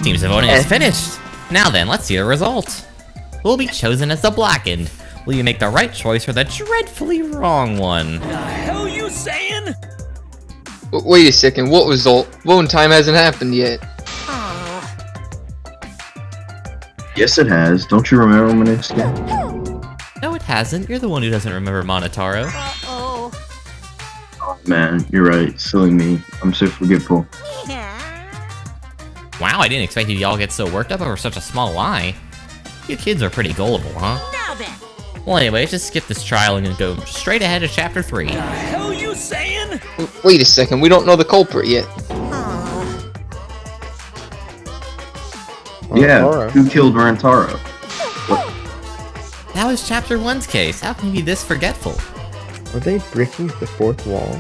Seems the voting is finished. Now then, let's see the result. Who will be chosen as the blackened? Will you make the right choice or the dreadfully wrong one? The hell you saying? Wait a second, what result? Voting time hasn't happened yet. Yes, it has. Don't you remember when it's again? No, it hasn't. You're the one who doesn't remember Monotaro. Uh-oh. Oh man, you're right. Silly me. I'm so forgetful. Wow, I didn't expect you to all get so worked up over such a small lie. You kids are pretty gullible, huh? Now then. Well, anyway, let's just skip this trial and go straight ahead to chapter 3. The hell you saying? Wait a second, we don't know the culprit yet. Yeah, who killed Rantaro? That was chapter 1's case. How can you be this forgetful? Are they breaking the fourth wall?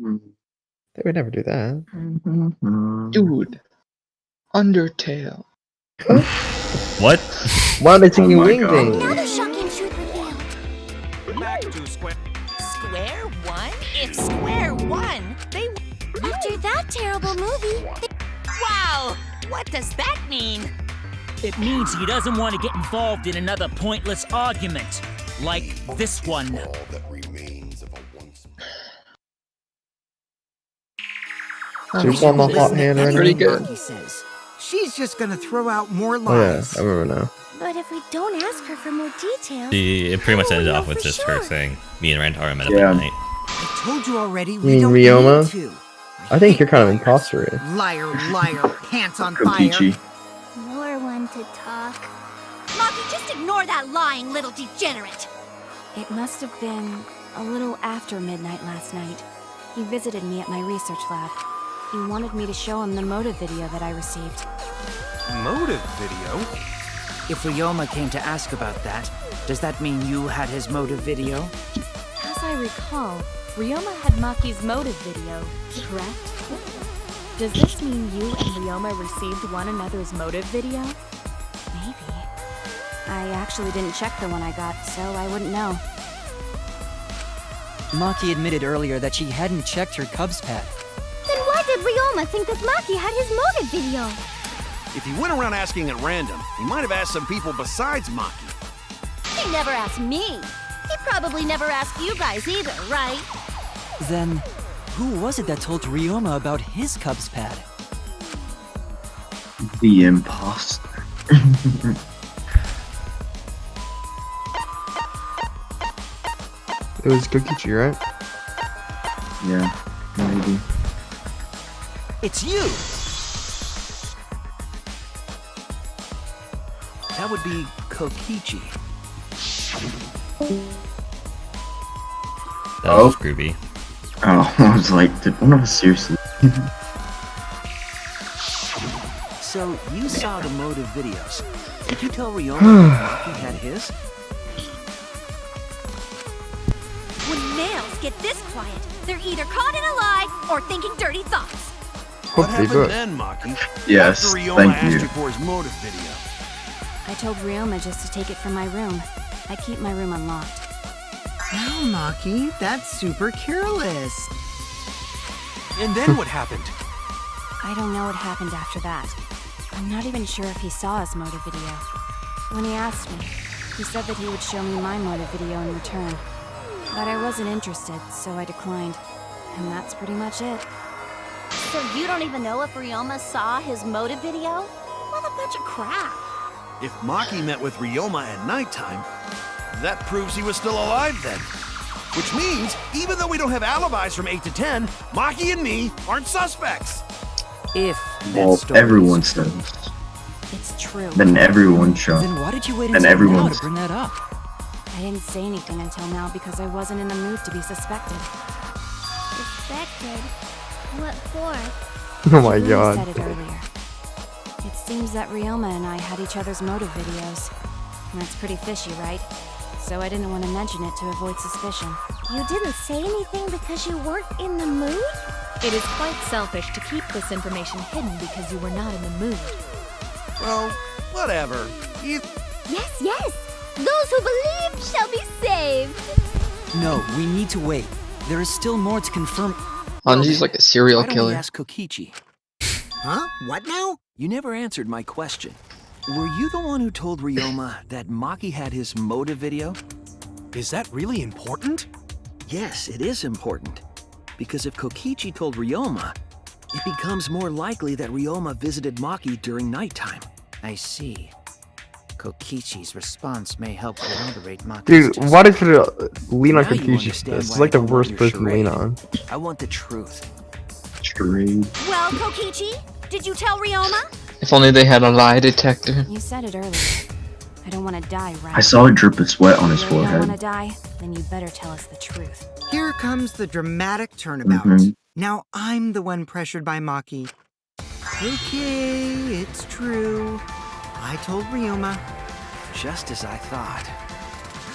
They would never do that. Dude. Undertale. What? Why are they taking my wing God. things? Another shocking truth revealed. Back to square. Square one? If square one, they... After that terrible movie, Wow! What does that mean? It means he doesn't want to get involved in another pointless argument. Like this one. So you're selling the hot hand right Pretty now? good. He says. She's just gonna throw out more Oh yeah, lies. I remember now. But if we don't ask her for more details... It pretty much how will ended we off know with for just sure? her saying, me and Rantaro met up Yeah. at night. I told you already, You we mean don't Ryoma? need to. I think you're kind of imposter. Liar, liar, pants on fire. Kokichi. More one to talk. Maki, just ignore that lying little degenerate! It must have been a little after midnight last night. He visited me at my research lab. He wanted me to show him the motive video that I received. Motive video? If Ryoma came to ask about that, does that mean you had his motive video? As I recall, Ryoma had Maki's motive video, correct? Does this mean you and Ryoma received one another's motive video? Maybe. I actually didn't check the one I got, so I wouldn't know. Maki admitted earlier that she hadn't checked her Cubs pad. Then why did Ryoma think that Maki had his motive video? If he went around asking at random, he might have asked some people besides Maki. He never asked me. He probably never asked you guys either, right? Then, who was it that told Ryoma about his Cubs pad? The imposter. It was Kokichi, right? Yeah, maybe. It's you! That would be Kokichi. That was groovy. Oh, I was like, did one of us seriously? So, you saw the motive videos. Did you tell Ryoma that Maki had his? When males get this quiet, they're either caught in a lie or thinking dirty thoughts. What Hope they happened both. then, Maki? Yes, After Ryoma thank asked you. you for his motive video. I told Ryoma just to take it from my room. I keep my room unlocked. Wow, Maki, that's super careless. And then what happened? I don't know what happened after that. I'm not even sure if he saw his motive video. When he asked me, he said that he would show me my motive video in return. But I wasn't interested, so I declined. And that's pretty much it. So you don't even know if Ryoma saw his motive video? What a bunch of crap. If Maki met with Ryoma at nighttime, that proves he was still alive then. Which means, even though we don't have alibis from 8 to 10, Maki and me aren't suspects. If Well, that story everyone is true. says. It's true. Then everyone shot. Then why did you wait And until now everyone's- to bring that up? I didn't say anything until now because I wasn't in the mood to be suspected. Suspected? What for? Oh my Rui god. said it earlier. It seems that Ryoma and I had each other's motive videos. That's pretty fishy, right? So I didn't want to mention it to avoid suspicion. You didn't say anything because you weren't in the mood? It is quite selfish to keep this information hidden because you were not in the mood. Well, whatever. Yes, yes! Those who believe shall be saved! No, we need to wait. There is still more to confirm. Hanji's like a serial Why don't we killer. ask Kokichi? Huh? What now? You never answered my question. Were you the one who told Ryoma that Maki had his motive video? Is that really important? Yes, it is important. Because if Kokichi told Ryoma, it becomes more likely that Ryoma visited Maki during nighttime. I see. Kokichi's response may help corroborate Maki's Dude, testimony. why did you lean on Now you Kokichi for understand this? It's why like the I don't worst want your person to lean charade. on. I want the truth. Charade. Well, Kokichi, did you tell Ryoma? If only they had a lie detector. You said it earlier. I don't want to die, right? I saw a drip of sweat on his You really don't want to forehead. die? Then you better tell us the truth. Here comes the dramatic turnabout. Mhm. Now I'm the one pressured by Maki. Okay, it's true. I told Ryoma. Just as I thought.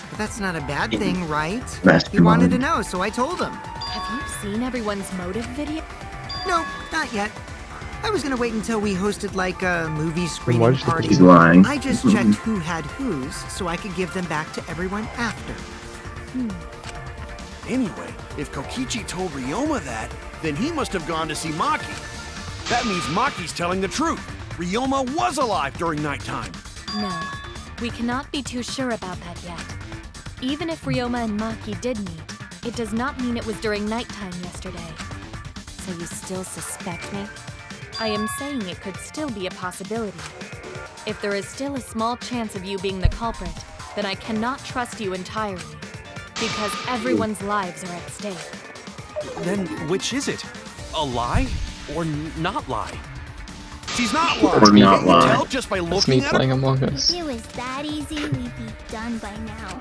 But that's not a bad thing, right? He Mastermind. wanted to know, so I told him. Have you seen everyone's motive video? No, not yet. I was gonna wait until we hosted like a movie Why screening did you party. He's lying. I just checked who had whose so I could give them back to everyone after. Anyway, if Kokichi told Ryoma that, then he must have gone to see Maki. That means Maki's telling the truth. Ryoma was alive during nighttime. No, we cannot be too sure about that yet. Even if Ryoma and Maki did meet, it does not mean it was during nighttime yesterday. So you still suspect me? I am saying it could still be a possibility. If there is still a small chance of you being the culprit, then I cannot trust you entirely. Because everyone's lives are at stake. Then which is it? A lie or not lie? She's not lying. Or not Can't you lie. tell just by That's me looking at her? playing Among Us. If it was that easy, we'd be done by now.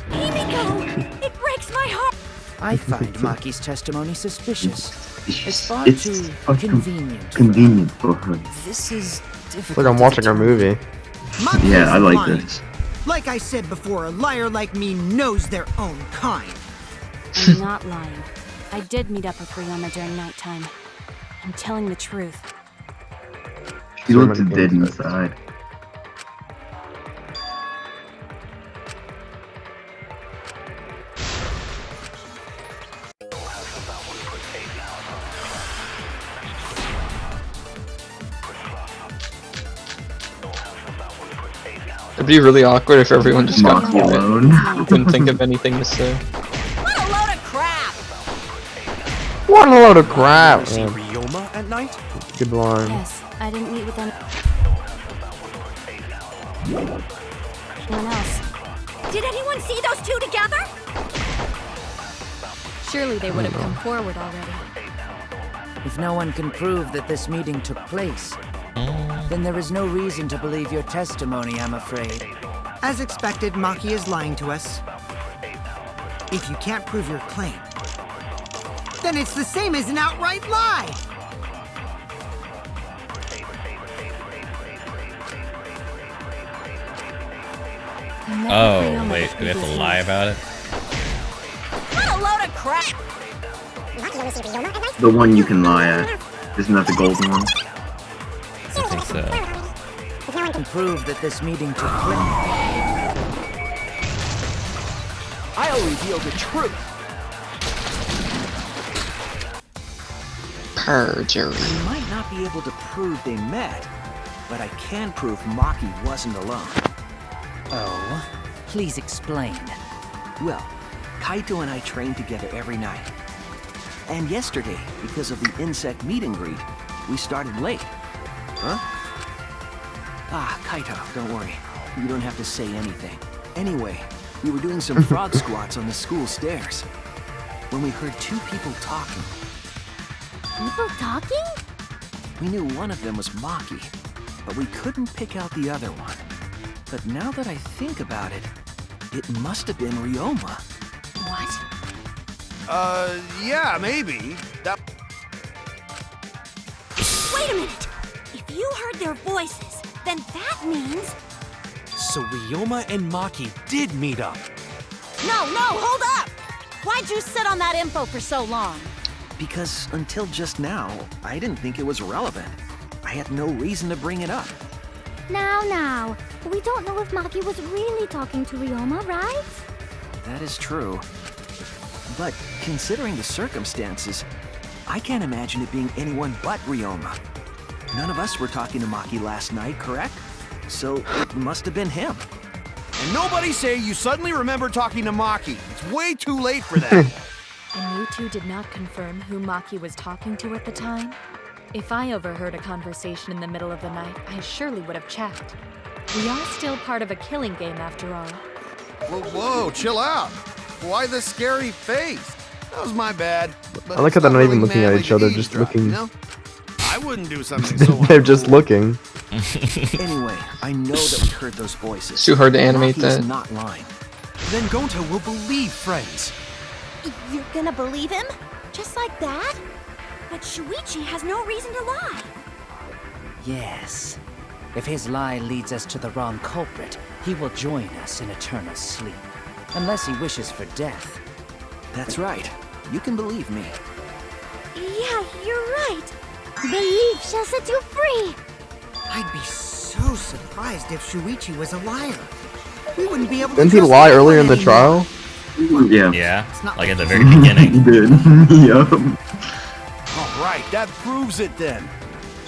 Himiko! It breaks my heart! I find Maki's testimony suspicious. It's far It's too fucking convenient. convenient for her. This is It's difficult. like I'm to watching a determine. movie. Maki Yeah, is I like lying. this. Like I said before, a liar like me knows their own kind. I'm not lying. I did meet up with Ryoma during nighttime. I'm telling the truth. She looked dead inside. It'd be really awkward if everyone just got Maki alone. couldn't think of anything to say. What a load of crap! What a load of crap! You see Man. Ryoma at night? Good line. Yes, I didn't meet with anyone else. Did anyone see those two together? Surely they would have come forward already. If no one can prove that this meeting took place, then there is no reason to believe your testimony, I'm afraid. As expected, Maki is lying to us. If you can't prove your claim, then it's the same as an outright lie! Oh, wait, do we have to lie about it? What a load of crap! The one you can lie at. Isn't that the golden one? I think so. To prove that this meeting took place. I'll reveal the truth. Perjury. I might not be able to prove they met, but I can prove Maki wasn't alone. Oh, please explain. Well, Kaito and I train together every night. And yesterday, because of the insect meet and greet, we started late. Huh? Ah, Kaito, don't worry. You don't have to say anything. Anyway, we were doing some frog squats on the school stairs when we heard two people talking. People talking? We knew one of them was Maki, but we couldn't pick out the other one. But now that I think about it, it must have been Ryoma. What? Yeah, maybe. That. Wait a minute! If you heard their voices, then that means... So Ryoma and Maki did meet up. No, hold up! Why'd you sit on that info for so long? Because until just now, I didn't think it was relevant. I had no reason to bring it up. Now, we don't know if Maki was really talking to Ryoma, right? That is true. But considering the circumstances, I can't imagine it being anyone but Ryoma. None of us were talking to Maki last night, correct? So it must have been him. And nobody say you suddenly remember talking to Maki. It's way too late for that. And you two did not confirm who Maki was talking to at the time? If I overheard a conversation in the middle of the night, I surely would have checked. We are still part of a killing game after all. Whoa, chill out. Why the scary face? That was my bad. I like how they're not even looking at each other, just looking. You know? I wouldn't do something so They're just looking. Anyway, I know that we heard those voices. It's too hard to animate Maki's that. not lying. Then Gonta will believe friends. You're gonna believe him? Just like that? But Shuichi has no reason to lie. Yes. If his lie leads us to the wrong culprit, he will join us in eternal sleep. Unless he wishes for death. That's right. You can believe me. Yeah, you're right. Belief shall set you free. I'd be so surprised if Shuichi was a liar. We wouldn't be able to. Didn't he trust lie anyone earlier in the anymore. trial? Yeah. Yeah, like at the very beginning. He did. Yup. All right, that proves it then.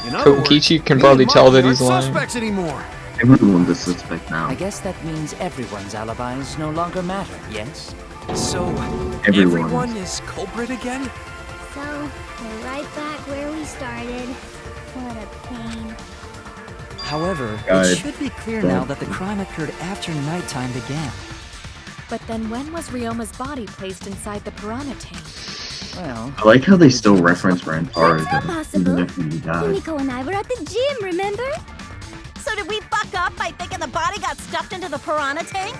In other words, Kokichi can me probably and tell Maki that he's aren't lying. suspects anymore. Everyone's a suspect now. I guess that means everyone's alibis no longer matter, yes? So, Everyone. everyone is culprit again? So, we're right back where we started. What a pain. However, God. it should be clear now that the crime occurred after nighttime began. But then when was Ryoma's body placed inside the piranha tank? Well, I like how they still reference Rantaro, That's not though, possible. even after he died. Himiko and I were at the gym, remember? So did we fuck up by thinking the body got stuffed into the piranha tank?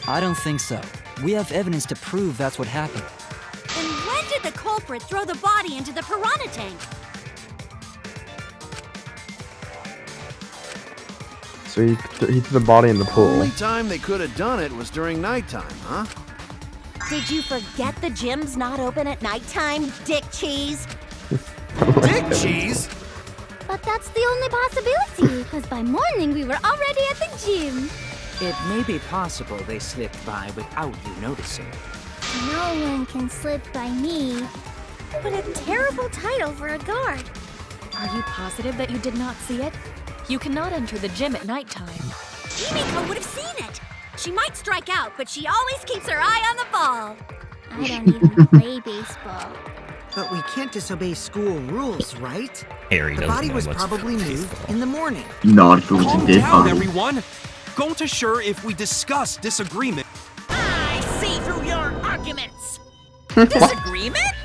I don't think so. We have evidence to prove that's what happened. And when did the culprit throw the body into the piranha tank? So he threw the body in the pool. Only time they could have done it was during nighttime, huh? Did you forget the gym's not open at nighttime, dick cheese? Dick cheese? But that's the only possibility, because by morning we were already at the gym. it may be possible they slipped by without you noticing. No one can slip by me. What a terrible title for a guard. Are you positive that you did not see it? You cannot enter the gym at nighttime. Himiko would have seen it. She might strike out, but she always keeps her eye on the ball. I don't even play baseball. But we can't disobey school rules, right? Harry The doesn't body know was what's probably moved baseball. in the morning. Not going Calm to did down, body. everyone. Gonta sure if we discuss disagreement. I see through your arguments. Disagreement?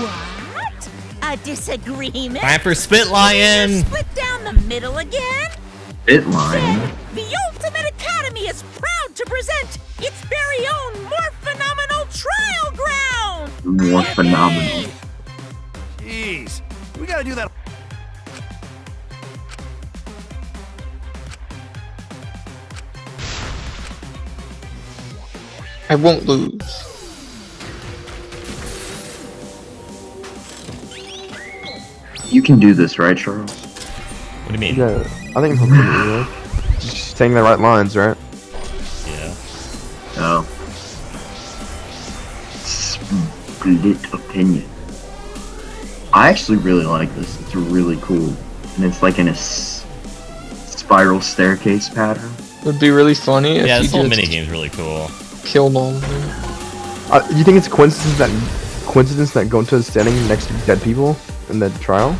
What? A disagreement? Time for Spit Lion! Split down the middle again? Bit line. The Ultimate Academy is proud to present its very own more phenomenal trial ground! More phenomenal. Jeez, we gotta do that. I won't lose. You can do this, right, Charles? What do you mean? Yeah, I think I'm right? Just saying the right lines, right? Yeah. No. Split opinion. I actually really like this. It's really cool. And it's like in a spiral staircase pattern. It would be really funny if Yeah, you this whole just minigame's really cool. killed all of them. You think it's coincidence that Gonta is standing next to dead people in the trial?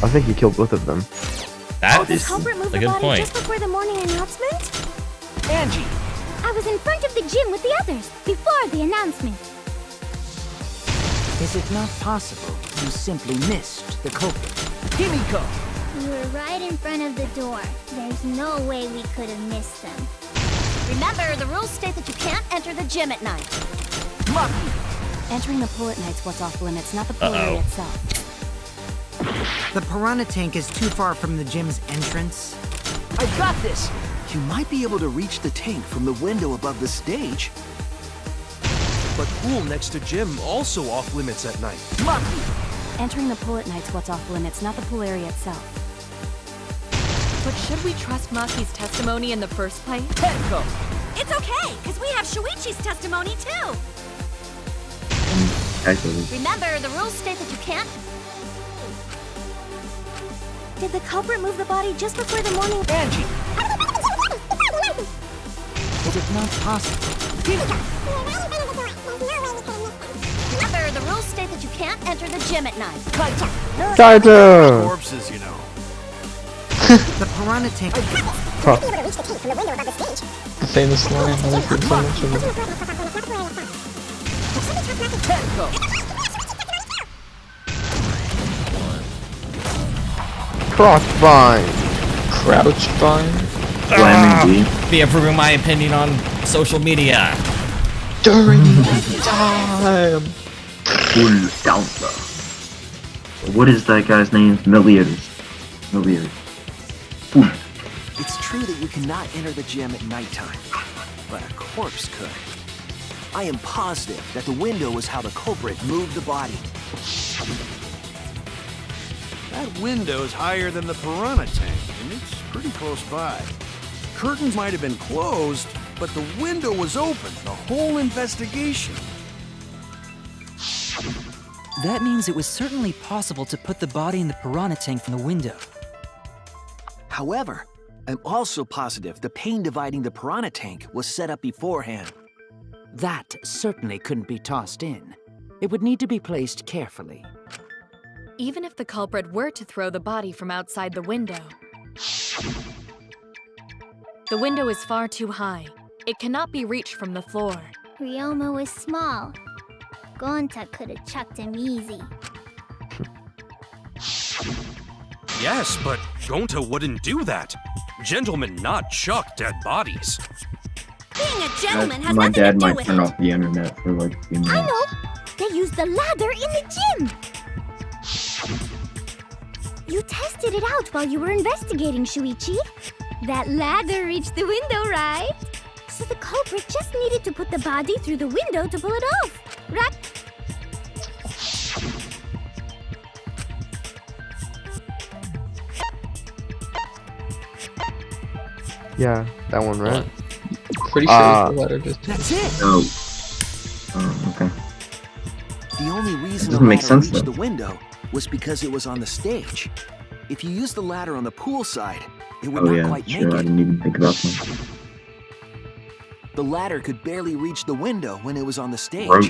I think he killed both of them. That's The culprit moved a the good body point. just before the morning announcement? Angie, I was in front of the gym with the others, before the announcement. Is it not possible you simply missed the culprit? Himiko! We were right in front of the door. There's no way we could have missed them. Remember, the rules state that you can't enter the gym at night. Entering the pool at night's what's off limits, not the pool area itself. The piranha tank is too far from the gym's entrance. I've got this! You might be able to reach the tank from the window above the stage. but pool next to gym also off limits at night. Entering the pool at night's what's off limits, not the pool area itself. But should we trust Maki's testimony in the first place? It's okay, because we have Shuichi's testimony too. Kaito. Remember, the rules state that you can't. Did the culprit move the body just before the morning? Angie! Is it not possible? Remember, the rules state that you can't enter the gym at night. Kaito! Corpses, you know. The piranha tank. The famous line. I like it so much of it. Crossvine. Crouch vine. Be approving my opinion on social media. During time. Full Delta. What is that guy's name? Milliers. It's true that you cannot enter the gym at nighttime, but a corpse could. I am positive that the window was how the culprit moved the body. That window's higher than the piranha tank, and it's pretty close by. Curtains might have been closed, but the window was open the whole investigation. That means it was certainly possible to put the body in the piranha tank from the window. However, I'm also positive the pane dividing the piranha tank was set up beforehand. That certainly couldn't be tossed in. It would need to be placed carefully. Even if the culprit were to throw the body from outside the window, the window is far too high. It cannot be reached from the floor. Ryoma was small. Gonta could have chucked him easy. Yes, but Gonta wouldn't do that. Gentlemen not chuck dead bodies. Being a gentleman has My nothing to dad do might with turn it. off the internet for like a few minutes. I know! They used the ladder in the gym! You tested it out while you were investigating, Shuichi. That ladder reached the window, right? So the culprit just needed to put the body through the window to pull it off, right? Yeah, that one, right? Pretty sure the ladder just. That's it! Oh, okay. The only reason the doesn't make ladder sense, reached though. the window was because it was on the stage. If you used the ladder on the pool side, it would Oh not yeah, quite sure. make I it. didn't even think about that. The ladder could barely reach the window when it was on the stage. Rope.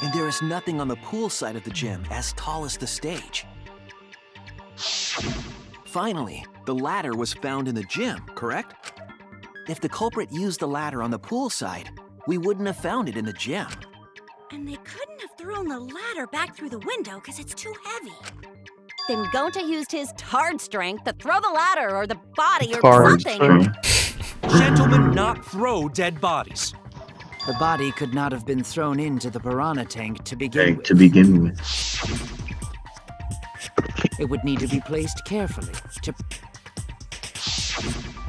And there is nothing on the pool side of the gym as tall as the stage. Finally, the ladder was found in the gym, correct? If the culprit used the ladder on the pool side, we wouldn't have found it in the gym. And they couldn't have thrown the ladder back through the window because it's too heavy. Then Gonta used his tard strength to throw the ladder or the body or Tard something. Gentlemen not throw dead bodies. The body could not have been thrown into the piranha tank to begin with. To begin with. It would need to be placed carefully to...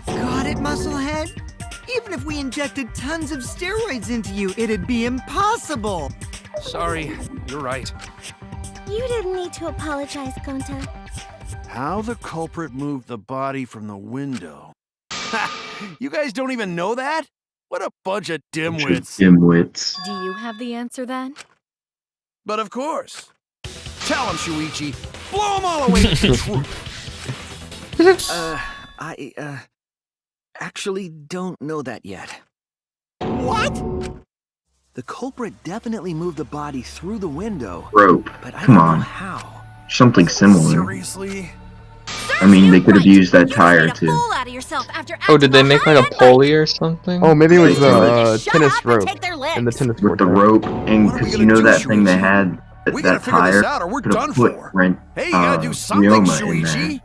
Got it, Musclehead? Even if we injected tons of steroids into you, it'd be impossible! Sorry, you're right. You didn't need to apologize, Gonta. How the culprit moved the body from the window. Ha! You guys don't even know that? What a bunch of dimwits. Dimwits. Do you have the answer then? But of course. Tell him, Shuichi. Blow them all away with the truth. I actually don't know that yet. What? The culprit definitely moved the body through the window. Rope. But I Come don't on. know how. Something similar. Seriously? I mean, they could have used that tire too. Fool out of yourself after Oh, did they make like a pulley or something? Oh, maybe it was Shut tennis up and rope take their legs. in the tennis With court. the there. rope, and What are we because gonna you know do, that thing they Shuichi? had, We that gotta figure tire this out or we're could have done put for. Rent, Hey, you gotta do something, Ryoma in there. Shuichi.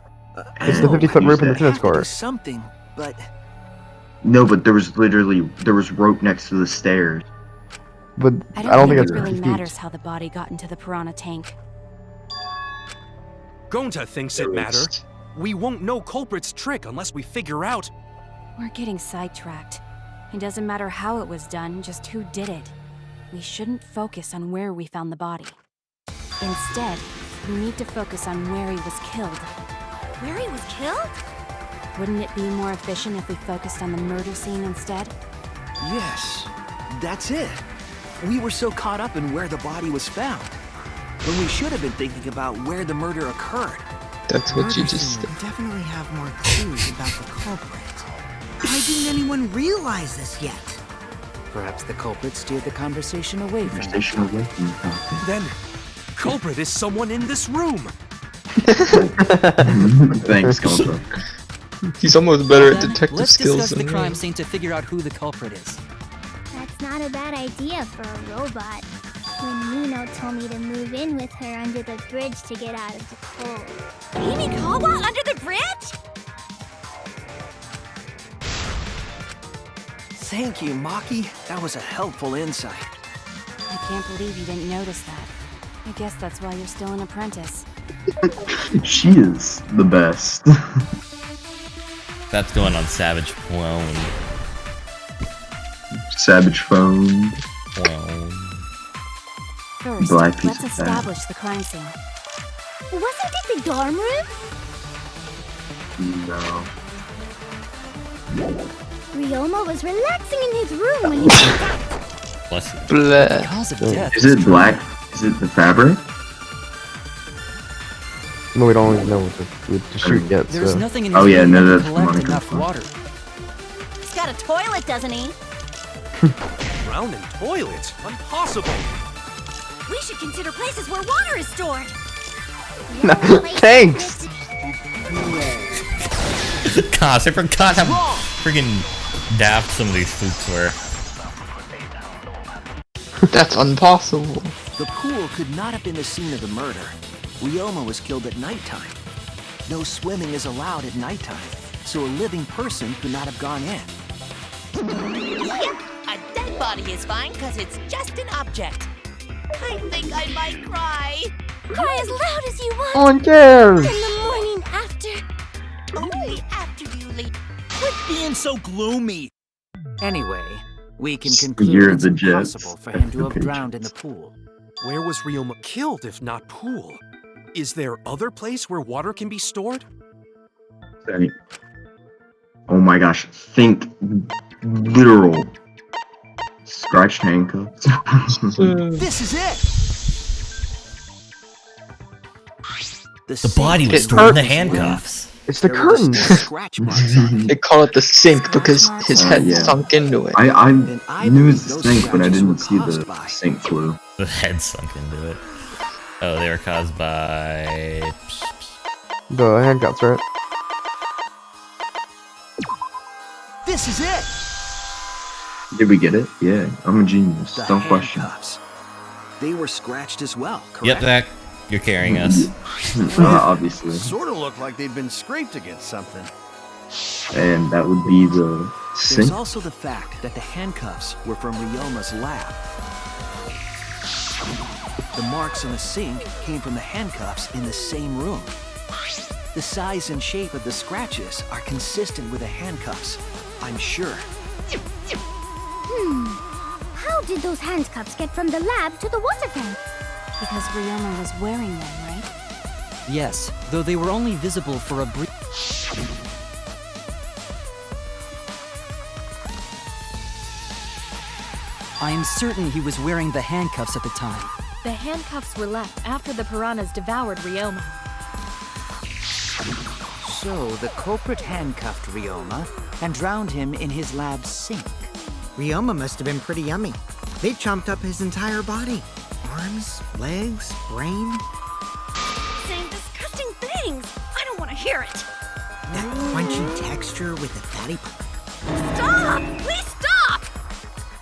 It's the 50-foot rope in the tennis Have to do court. something, but No, but there was rope next to the stairs. But I I don't, don't think think it it's really 50 feet. matters how the body got into the piranha tank. Gonta thinks it matters. We won't know culprit's trick unless we figure out. We're getting sidetracked. It doesn't matter how it was done, just who did it. We shouldn't focus on where we found the body. Instead, we need to focus on where he was killed. Where he was killed? Wouldn't it be more efficient if we focused on the murder scene instead? Yes. That's it. We were so caught up in where the body was found, when we should have been thinking about where the murder occurred. That's what you just Murder said. scene would definitely have more clues about the culprit. Why didn't anyone realize this yet? Perhaps the culprit steered the conversation away from Conversation away from the topic. Then, culprit is someone in this room. Thanks, Culprit. He's almost better at Then, detective let's skills discuss the than crime me. scene to figure out who the culprit is. That's not a bad idea for a robot. When Nino told me to move in with her under the bridge to get out of the cold. Himikawa under the bridge? Thank you, Maki. That was a helpful insight. I can't believe you didn't notice that. I guess that's why you're still an apprentice. She is the best. That's going on Savage Clone. Savage phone. Clone. First, Black piece let's of establish the crime scene. Wasn't it the dorm room? No. Ryoma was relaxing in his room when he was attacked. Bless you. Blah. Cause of death. Is it black? Is it the fabric? No, we don't even know what to shoot yet. There's So. nothing in Oh, his yeah, room no, that that's can collect Monica. enough water. He's got a toilet, doesn't he? Drowned in toilet? Impossible. We should consider places where water is stored. Thanks. Gosh, I forgot how freaking daft some of these flukes were. That's impossible. The pool could not have been the scene of the murder. Ryoma was killed at nighttime. No swimming is allowed at nighttime, so a living person could not have gone in. Yep, a dead body is fine because it's just an object. I think I might cry. Cry as loud as you want. No one cares. In the morning after. Only after you leave. Quit being so gloomy. Anyway, we can Year conclude of it's the Jets. impossible for him to have drowned in the pool. Where was Ryoma killed if not pool? Is there other place where water can be stored? Sorry. Oh my gosh. Think literal. Scratched handcuffs. This is it! The body was It stored in the hurts. handcuffs. It's the There were curtains. scratch marks on it. They call it the sink because his head yeah. sunk into it. I And I knew it was believe the those sink, but I scratches didn't were see caused the by- sink clue. The head sunk into it. Oh, they were caused by... The handcuffs, right? This is it! Did we get it? Yeah, I'm a genius. The Don't question. handcuffs. They were scratched as well, correct? Yep, Zach. You're carrying us. Obviously. Sort of looked like they'd been scraped against something. And that would be the There's sink. also the fact that the handcuffs were from Ryoma's lab. The marks on the sink came from the handcuffs in the same room. The size and shape of the scratches are consistent with the handcuffs, I'm sure. How did those handcuffs get from the lab to the water tank? Because Ryoma was wearing them, right? Yes, though they were only visible for a brief... I am certain he was wearing the handcuffs at the time. The handcuffs were left after the piranhas devoured Ryoma. So the culprit handcuffed Ryoma and drowned him in his lab's sink. Ryoma must have been pretty yummy. They chomped up his entire body. Arms, legs, brain. Saying disgusting things. I don't want to hear it. That crunchy texture with the fatty... Stop! Please stop!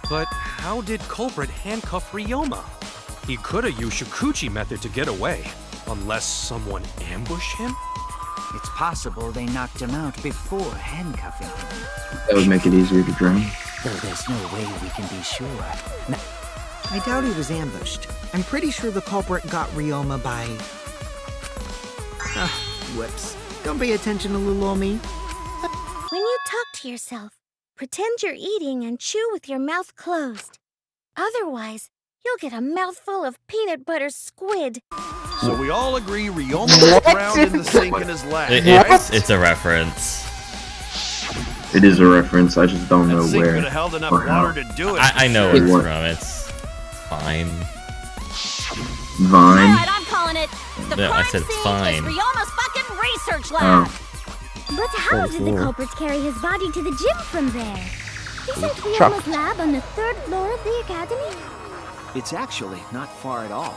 But how did culprit handcuff Ryoma? He could have used Shikuchi method to get away, unless someone ambushed him? It's possible they knocked him out before handcuffing him. That would make it easier to drown. Though there's no way we can be sure. No, I doubt he was ambushed. I'm pretty sure the culprit got Ryoma by... Whoops. Don't pay attention to little old me. When you talk to yourself, pretend you're eating and chew with your mouth closed. Otherwise, you'll get a mouthful of peanut butter squid. So we all agree Ryoma was drowned in the sink in his lab, right? It's a reference. It is a reference. I just don't know That sink where could have held enough or how. water to do it. I know where it's What? from. It's fine. Vine. Alright, I'm calling it. The No, I crime said it's scene fine. is Ryoma's fucking research lab. But how did the culprits carry his body to the gym from there? Isn't Chuck. Ryoma's lab on the 3rd floor of the academy? It's actually not far at all.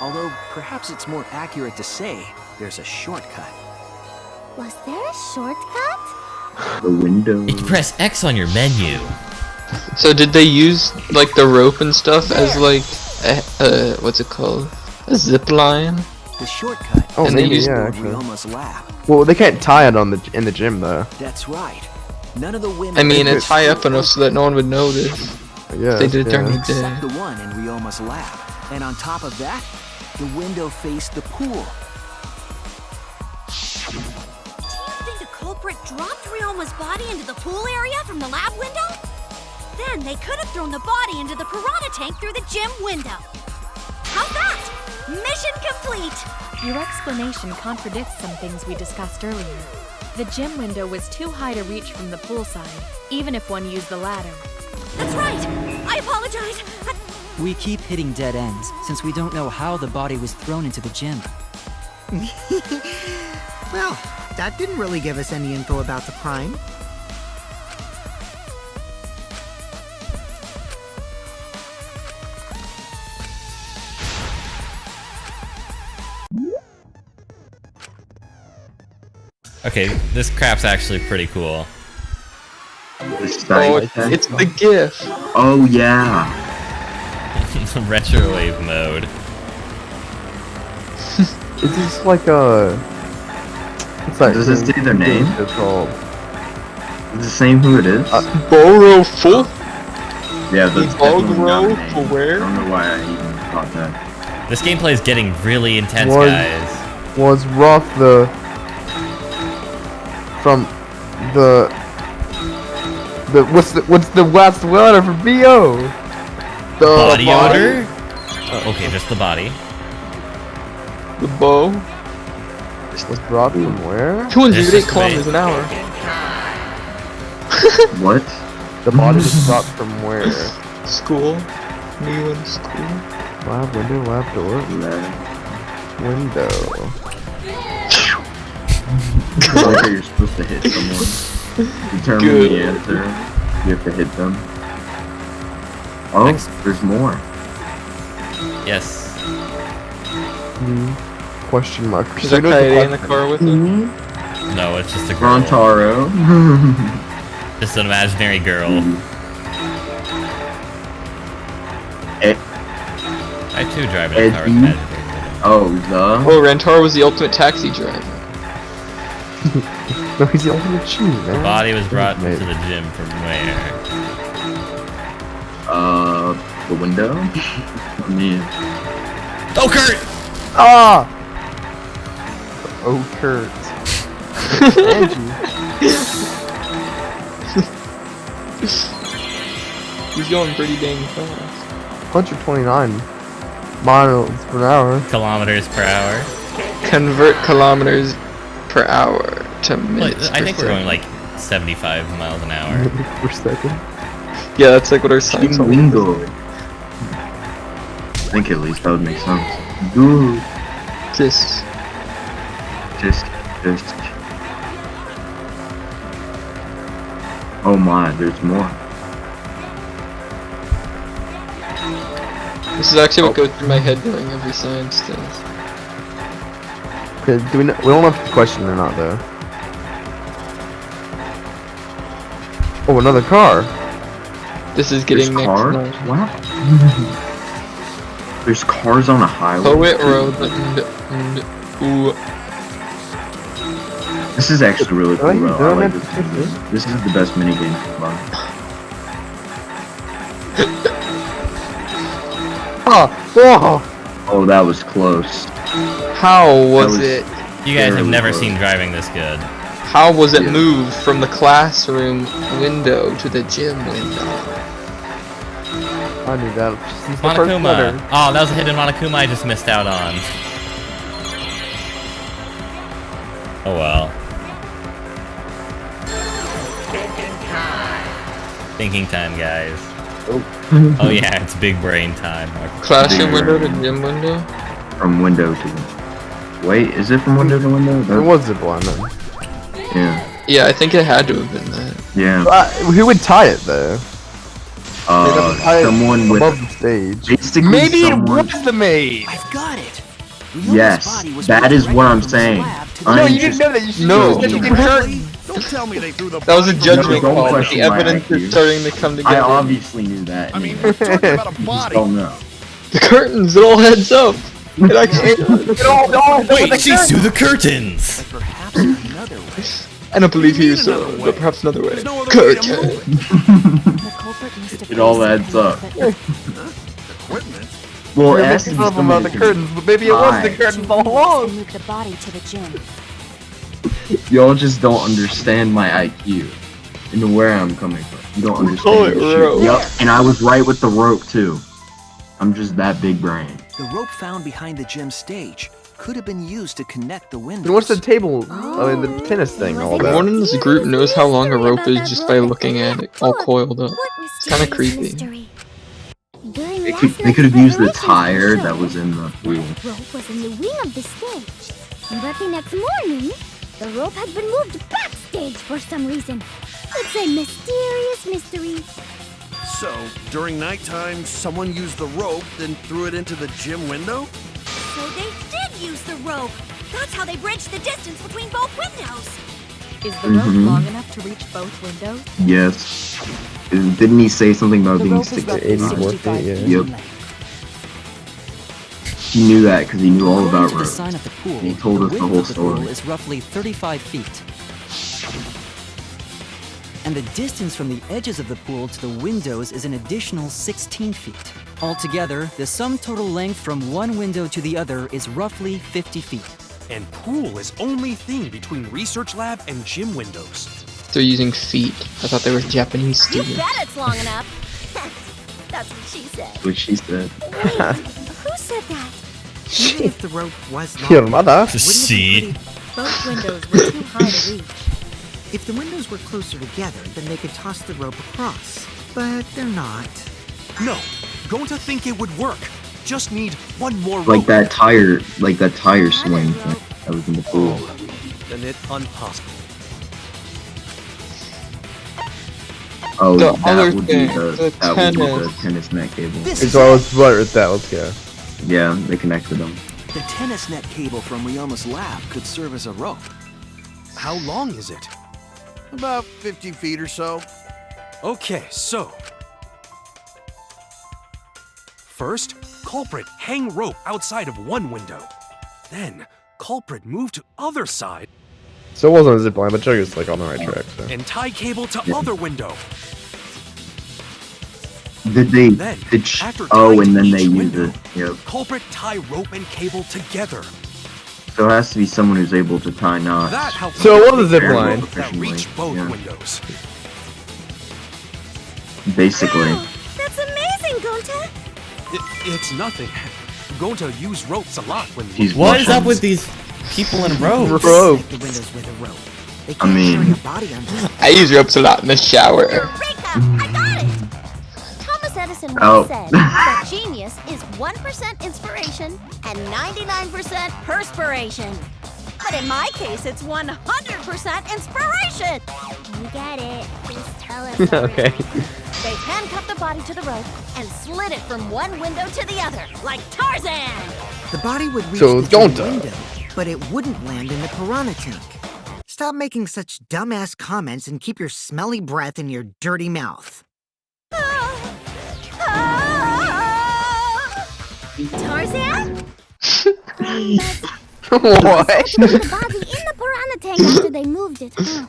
Although, perhaps it's more accurate to say there's a shortcut. Was there a shortcut? The window. You can press X on your menu. So did they use like the rope and stuff as like what's it called? A zip line? The shortcut Oh, And they maybe, used yeah, to actually. Ryoma's lab. Well, they can't tie it on in the gym though. That's right. None of the women. I mean, it's high up enough so that no one would notice. Yeah. They did it during the Except day. the one in Ryoma's lab. And on top of that, the window faced the pool. Do you think the culprit dropped Ryoma's body into the pool area from the lab window? Then they could have thrown the body into the piranha tank through the gym window. How's that? Mission complete! Your explanation contradicts some things we discussed earlier. The gym window was too high to reach from the pool side, even if one used the ladder. That's right! I apologize! We keep hitting dead ends, since we don't know how the body was thrown into the gym. Well, that didn't really give us any info about the crime. Okay, this crap's actually pretty cool. Oh, it's the GIF. Oh yeah. Retrowave mode. Is this like a? What's that? Does it say their name? It's called. Is it saying who it is? Boro full? Yeah, that's definitely not a name. For where? I don't know why I even thought that. This gameplay is getting really intense, Was- guys. Was Roth from the what's the last letter for BO? The Body odor? Okay, just the body. The bow? Was brought from where? 208 kilometers an hour. What? The body was brought from where? School. New in school. Lab window, lab door, window. I like how you're supposed to hit someone. Determine Good. the answer. You have to hit them. Oh, there's more. Yes. Question mark. Is that Kaede in the car with him? No, it's just a girl. Rontaro. Just an imaginary girl. I too drive in a car with Eddie? imaginary. Oh, Oh, Rantaro was the ultimate taxi driver. No, he's the ultimate cheese, man. The body was brought Mate. to the gym from where? the window? Yeah. Oh, Kurt! Ah! Oh, Kurt. Angie. He's going pretty dang fast. 129 miles per hour. Kilometers per hour. Convert kilometers per hour to minutes I think per we're going second. like 75 miles an hour. Per second. Yeah, that's like what our signs are. Bingo. I think at least that would make sense. Good. Just. Oh my, there's more. This is actually what goes through my head during every science test. Okay, we don't know if it's a question or not, though. Oh, another car. This is getting There's next cars? month. Wow. There's cars on a highway. Poet Road. Ooh. This is actually really cool, Oh, you though. I don't like have this. to fix This is the best minigame so far. Oh, that was close. How was was- it? You guys have Very never close. seen driving this good. How was it Yeah. moved from the classroom window to the gym window? I knew that. Since the first Monokuma. letter. Oh, that was a hidden Monokuma I just missed out on. Oh well. Thinking time, guys. Oh. Oh yeah, it's big brain time. Classroom window to gym window? From window to... Wait, is it from window to window? It was zipline then. Yeah. Yeah, I think it had to have been that. Yeah. Who would tie it though? Someone with... above the stage. Basically Maybe someone... it was the maid. I've got it. Yes, that is what I'm saying. No, you didn't know that. You should Don't tell me they threw the That was a judgment Don't call. question The my evidence IQ. is starting to come I together. obviously knew that. I mean, we're talking about a body. Don't know. The curtains, it all heads up. It actually Wait, she threw the curtains! Perhaps another way. I don't believe he was so, but perhaps another way. No other way to Curtain. move The culprit must have It all adds up. Equipment. Well, it You're has to making be fun of him someone about the who can curtains, but maybe it was the hide. curtains all along. Move the body to the gym. Y'all just don't understand my IQ and where I'm coming from. You don't understand. Call it the shit. rope. Yep, and I was right with the rope too. I'm just that big brain. The rope found behind the gym stage could have been used to connect the windows. And what's the table? I mean, the tennis thing, all that. Everyone in this group knows how long a rope is just by looking at it, all coiled up. It's kind of creepy. They could have used the tire that was in the pool. That rope was in the wing of the stage. But the next morning, the rope had been moved backstage for some reason. It's a mysterious mystery. So, during nighttime, someone used the rope, then threw it into the gym window? So they did use the rope. That's how they bridged the distance between both windows. Is the rope long enough to reach both windows? Yes. Didn't he say something about The being rope is 60? roughly 65 feet in Yep. length. He knew that because he knew all According about to the ropes. sign of the pool, He told us the width whole of the pool story. is roughly 35 feet. And the distance from the edges of the pool to the windows is an additional 16 feet. Altogether, the sum total length from one window to the other is roughly 50 feet. And pool is only thing between research lab and gym windows. They're using feet. I thought they were Japanese You students. bet it's long enough. That's what she said. What she said. Who said that? Even if the rope was long, Your mother. wouldn't it be See? pretty- Both windows were too high to reach. If the windows were closer together, then they could toss the rope across. But they're not. No, going to think it would work. Just need one more rope. Like that tire swing that was in the pool. Then it impossible. Oh, The that other would thing, be the the tennis net cable. So I was right with that. Let's go. Yeah, they connected them. The tennis net cable from Ryoma's lab could serve as a rope. How long is it? About 50 feet or so. Okay, so. First, culprit hang rope outside of one window. Then, culprit move to other side So it wasn't a zip line, but Jugger's like on the right track. So. and tie cable to other window. Did they? Then, after Oh, tying and then each they used window, it. Yep. culprit tie rope and cable together. So it has to be someone who's able to tie knots. That helps. So it was a zip Very well line. that efficiently, reach both yeah. windows. Basically. That's amazing, Gonta. It's nothing. Going to use ropes a lot when He's What is up Russians. with these people in robes? Rope. The windows with a rope. They I can't mean- carry a body under. I use ropes a lot in the shower. Eureka! I got it! Thomas Edison once Oh. said that genius is 1% inspiration and 99% perspiration. But in my case, it's 100% inspiration! You get it. Just tell us. Okay. They handcuffed the body to the rope and slid it from one window to the other, like Tarzan! The body would reach So the gym Gonta. window, but it wouldn't land in the piranha tank. Stop making such dumbass comments and keep your smelly breath in your dirty mouth. Tarzan? What? The body in the piranha tank after they moved it, huh?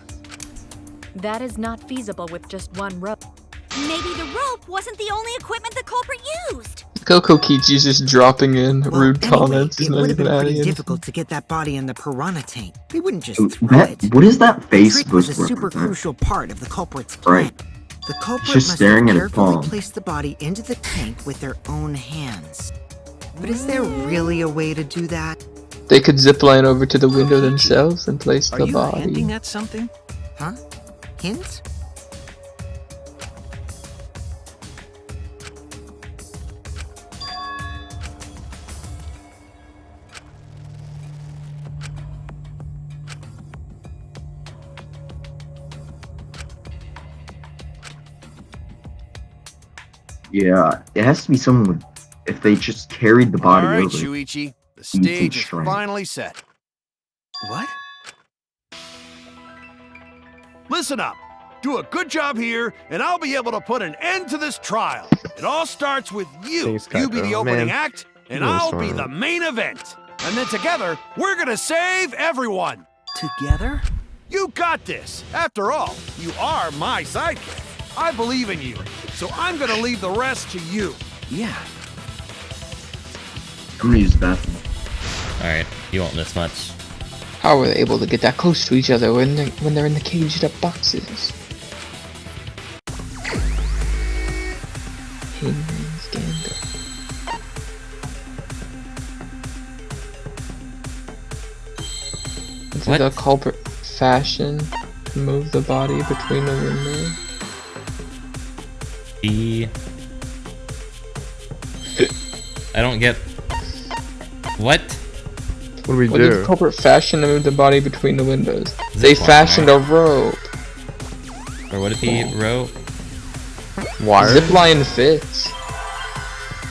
That is not feasible with just one rope. Maybe the rope wasn't the only equipment the culprit used. Coco Kichi's just dropping in rude Anyway, comments. He's it not would have even been adding pretty in. difficult to get that body in the piranha tank. They wouldn't just Oh, throw it. what is that The face trick was supposed a to super represent? crucial part of the culprit's plan. Right. The culprit Just must staring have at his carefully palm. placed the body into the tank with their own hands. But is there really a way to do that? They could zip line over to the window themselves and place Are the you body. hinting at something? Huh? Hints? Yeah, it has to be someone with. If they just carried the body All right, over. Shuichi, the instant stage is strength. finally set. What? Listen up. Do a good job here, and I'll be able to put an end to this trial. It all starts with you. Thanks, You be the Kaito. opening Man, act, and you know I'll this be one. the main event. And then together, we're gonna save everyone. Together? You got this. After all, you are my sidekick. I believe in you, so I'm gonna leave the rest to you. Yeah. I'm gonna use the bathroom. Alright, you won't miss much. How were they able to get that close to each other when they're in the caged up boxes? Into the culprit fashion to move the body between the windows. I don't get... What? What do we What do? did the culprit fashion to move the body between the windows? Zip They line, fashioned right? a rope. Or would it be rope? Wire? Zipline fits.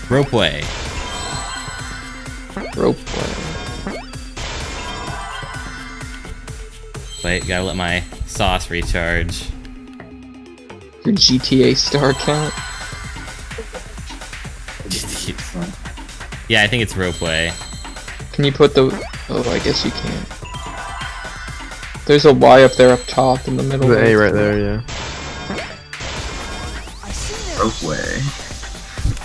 Ropeway. Ropeway. Wait, gotta let my sauce recharge. Your GTA star count. Yeah, I think it's ropeway. Can you put the... Oh, I guess you can't. There's a Y up there up top in the middle. The A right there, yeah. Ropeway.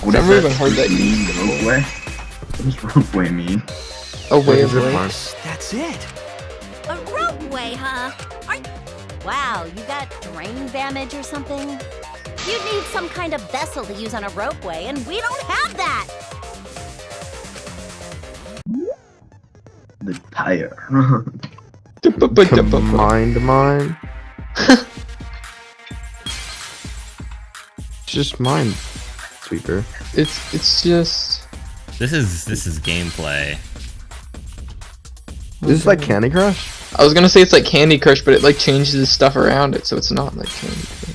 What Never does even heard that mean? Ropeway? What does ropeway mean? A way of Zip life. line. That's it. A ropeway, huh? Wow, you got brain damage or something? You'd need some kind of vessel to use on a ropeway, and we don't have that! The tire. Mind mine. It's just mine, sweeper. It's just... This is gameplay. This is like Candy Crush? I was gonna say it's like Candy Crush, but it like changes the stuff around it, so it's not like Candy Crush.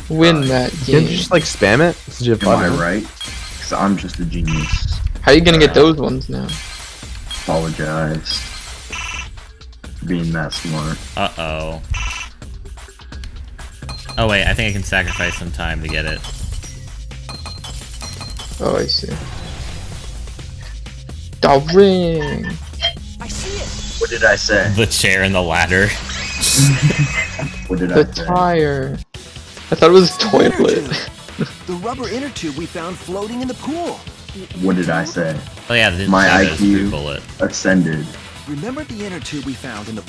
Win that Can't game. you just like spam it? Since you have Am I five right? Because I'm just a genius. How are you gonna get those ones now? Apologize. For being that smart. Uh-oh. Oh wait, I think I can sacrifice some time to get it. Oh, I see. The ring! I see it. What did I say? The chair and the ladder. What did The I say? tire. I thought it was a toilet. The rubber inner tube we found floating in the pool. What did I say? Oh yeah, the My shadows through IQ bullet. ascended. Remember the inner tube we found in the...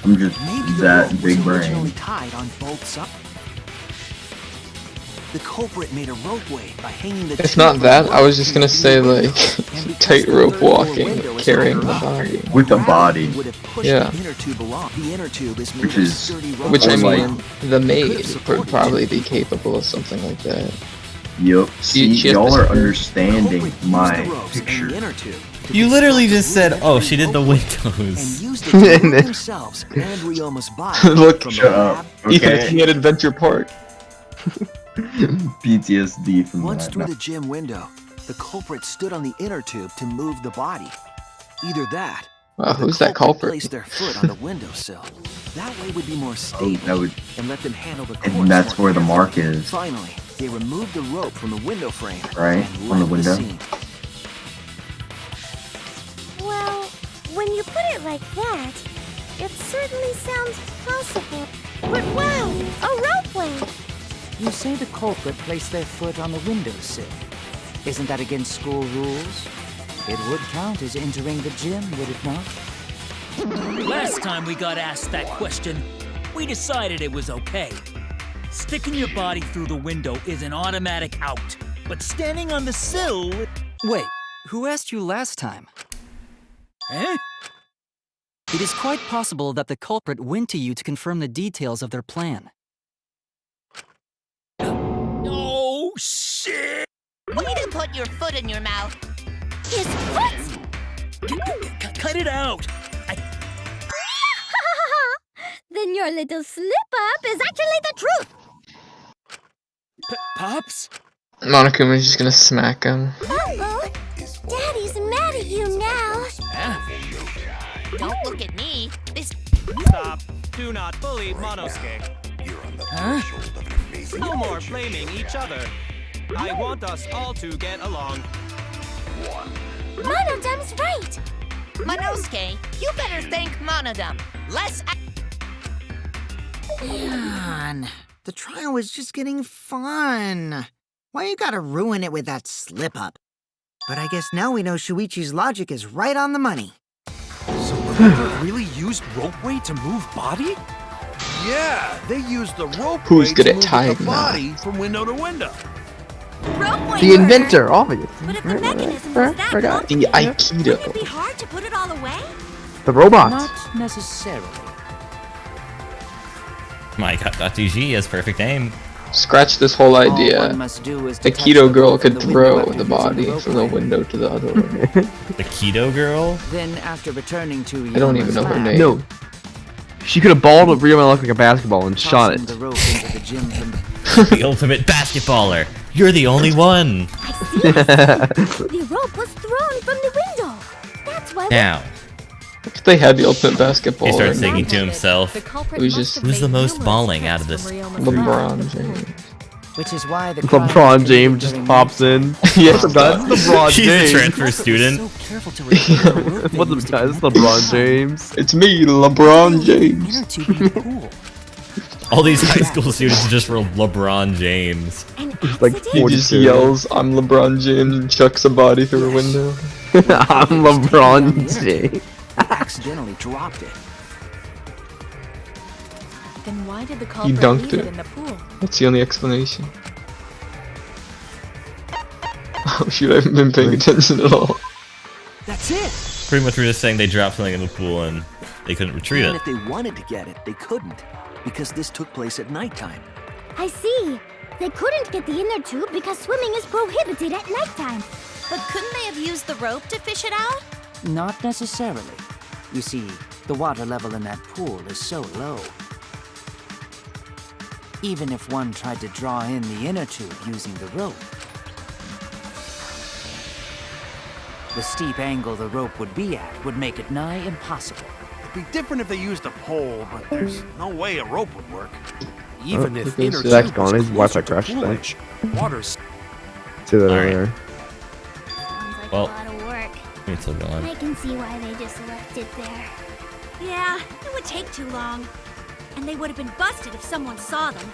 I'm just Maybe the that rope big was originally brain. tied on both sides. The culprit made a ropeway by hanging the If tube not from that, one I was just gonna end say to the like window, and because tightrope the third floor walking, window is carrying the higher up, body. With the gravity body. would have pushed Yeah. the inner tube along. The inner tube is made Which of is- sturdy rubber. Which I Or, like- mean, the maid would supported probably be capable of something like that. Yup. See, she has y'all to- are understanding Culprit used my the ropes and picture. the inner tube to You literally construct just a said, room oh, entering she did the Culprit windows. and used it to And move then- themselves and Ryoma's body Look, from Shut the up. lab. Ethan, Okay. it's me at Adventure Park. PTSD from Once that. through the gym window, the culprit stood on the inner tube to move the body. Either that, Wow, or the who's that culprit? placed their foot on the windowsill. That way would be more Oh, stable that would, and let them handle the and course that's more where the carefully. mark is, Finally, they removed the rope from the window frame right? and On the left window. scene. Well, when you put it like that, it certainly sounds possible. But wow, a ropeway! You say the culprit placed their foot on the windowsill. Isn't that against school rules? It would count as entering the gym, would it not? Last time we got asked that question, we decided it was okay. Sticking your body through the window is an automatic out, but standing on the sill... Wait, who asked you last time? Eh? It is quite possible that the culprit went to you to confirm the details of their plan. Oh, shit! Way to put your foot in your mouth. His foot! Cut it out! Then your little slip-up is actually the truth! Pops? Monokuma's just gonna smack him. Uh-oh! Daddy's mad at you now! Don't look at me. This. Stop. Do not bully Monosuke. Huh? No more blaming each other. I want us all to get along. Monodum's right! Monosuke, you better thank Monodum. Less. Man, the trial was just getting fun. Why you gotta ruin it with that slip-up? But I guess now we know Shuichi's logic is right on the money. So Cobra really used rope weight to move body? Yeah, they used the rope Who's weight good to at move tying the now? body from window to window. Rope The inventor, obviously. But if the mechanism was that Forgot. The wouldn't it Aikido. be hard to put it all away? The robot. Not necessarily. My God.GG has perfect aim. Scratch this whole All idea. one must do is The detach keto the girl rope from could the window throw after the using body rope from the weight. window to the other window. The keto girl? Then, after returning to I don't even know her name. No. She could have balled up Ryoma like a basketball and shot Tossing it. the rope into the gym from the The ultimate basketballer. You're the only one. The rope was thrown from the window! That's why Now, If they had the ultimate basketball, he starts thinking to himself, it was just who's the most balling out of this? LeBron James. Which is why the LeBron James just pops in. Yes, What's up, guys? It's LeBron He's James. a transfer student. What's up, guys? It's LeBron James. It's me, LeBron James. All these high school students just were LeBron James. He's like He just 42. yells, "I'm LeBron James," and chucks a body through a window. I'm LeBron James. Accidentally dropped it. Then why did the He culprit dunked leave it it. in the pool? That's the only explanation. Oh shoot, I haven't been paying attention at all. That's it. Pretty much we're just saying they dropped something in the pool and they couldn't retrieve And it. if they wanted to get it, they couldn't, because this took place at nighttime. I see. They couldn't get the inner tube because swimming is prohibited at nighttime. But couldn't they have used the rope to fish it out? Not necessarily. You see, the water level in that pool is so low. Even if one tried to draw in the inner tube using the rope, the steep angle the rope would be at would make it nigh impossible. It'd be different if they used a pole, but there's no way a rope would work. Even Oh, if okay, inner so that's tube gone. was His closer Wi-Fi to crashed pool today. edge, water's See that over Alright. there. Sounds like Well, a lot of work. it's still going. I can see why they just left it there. Yeah, it would take too long. And they would have been busted if someone saw them.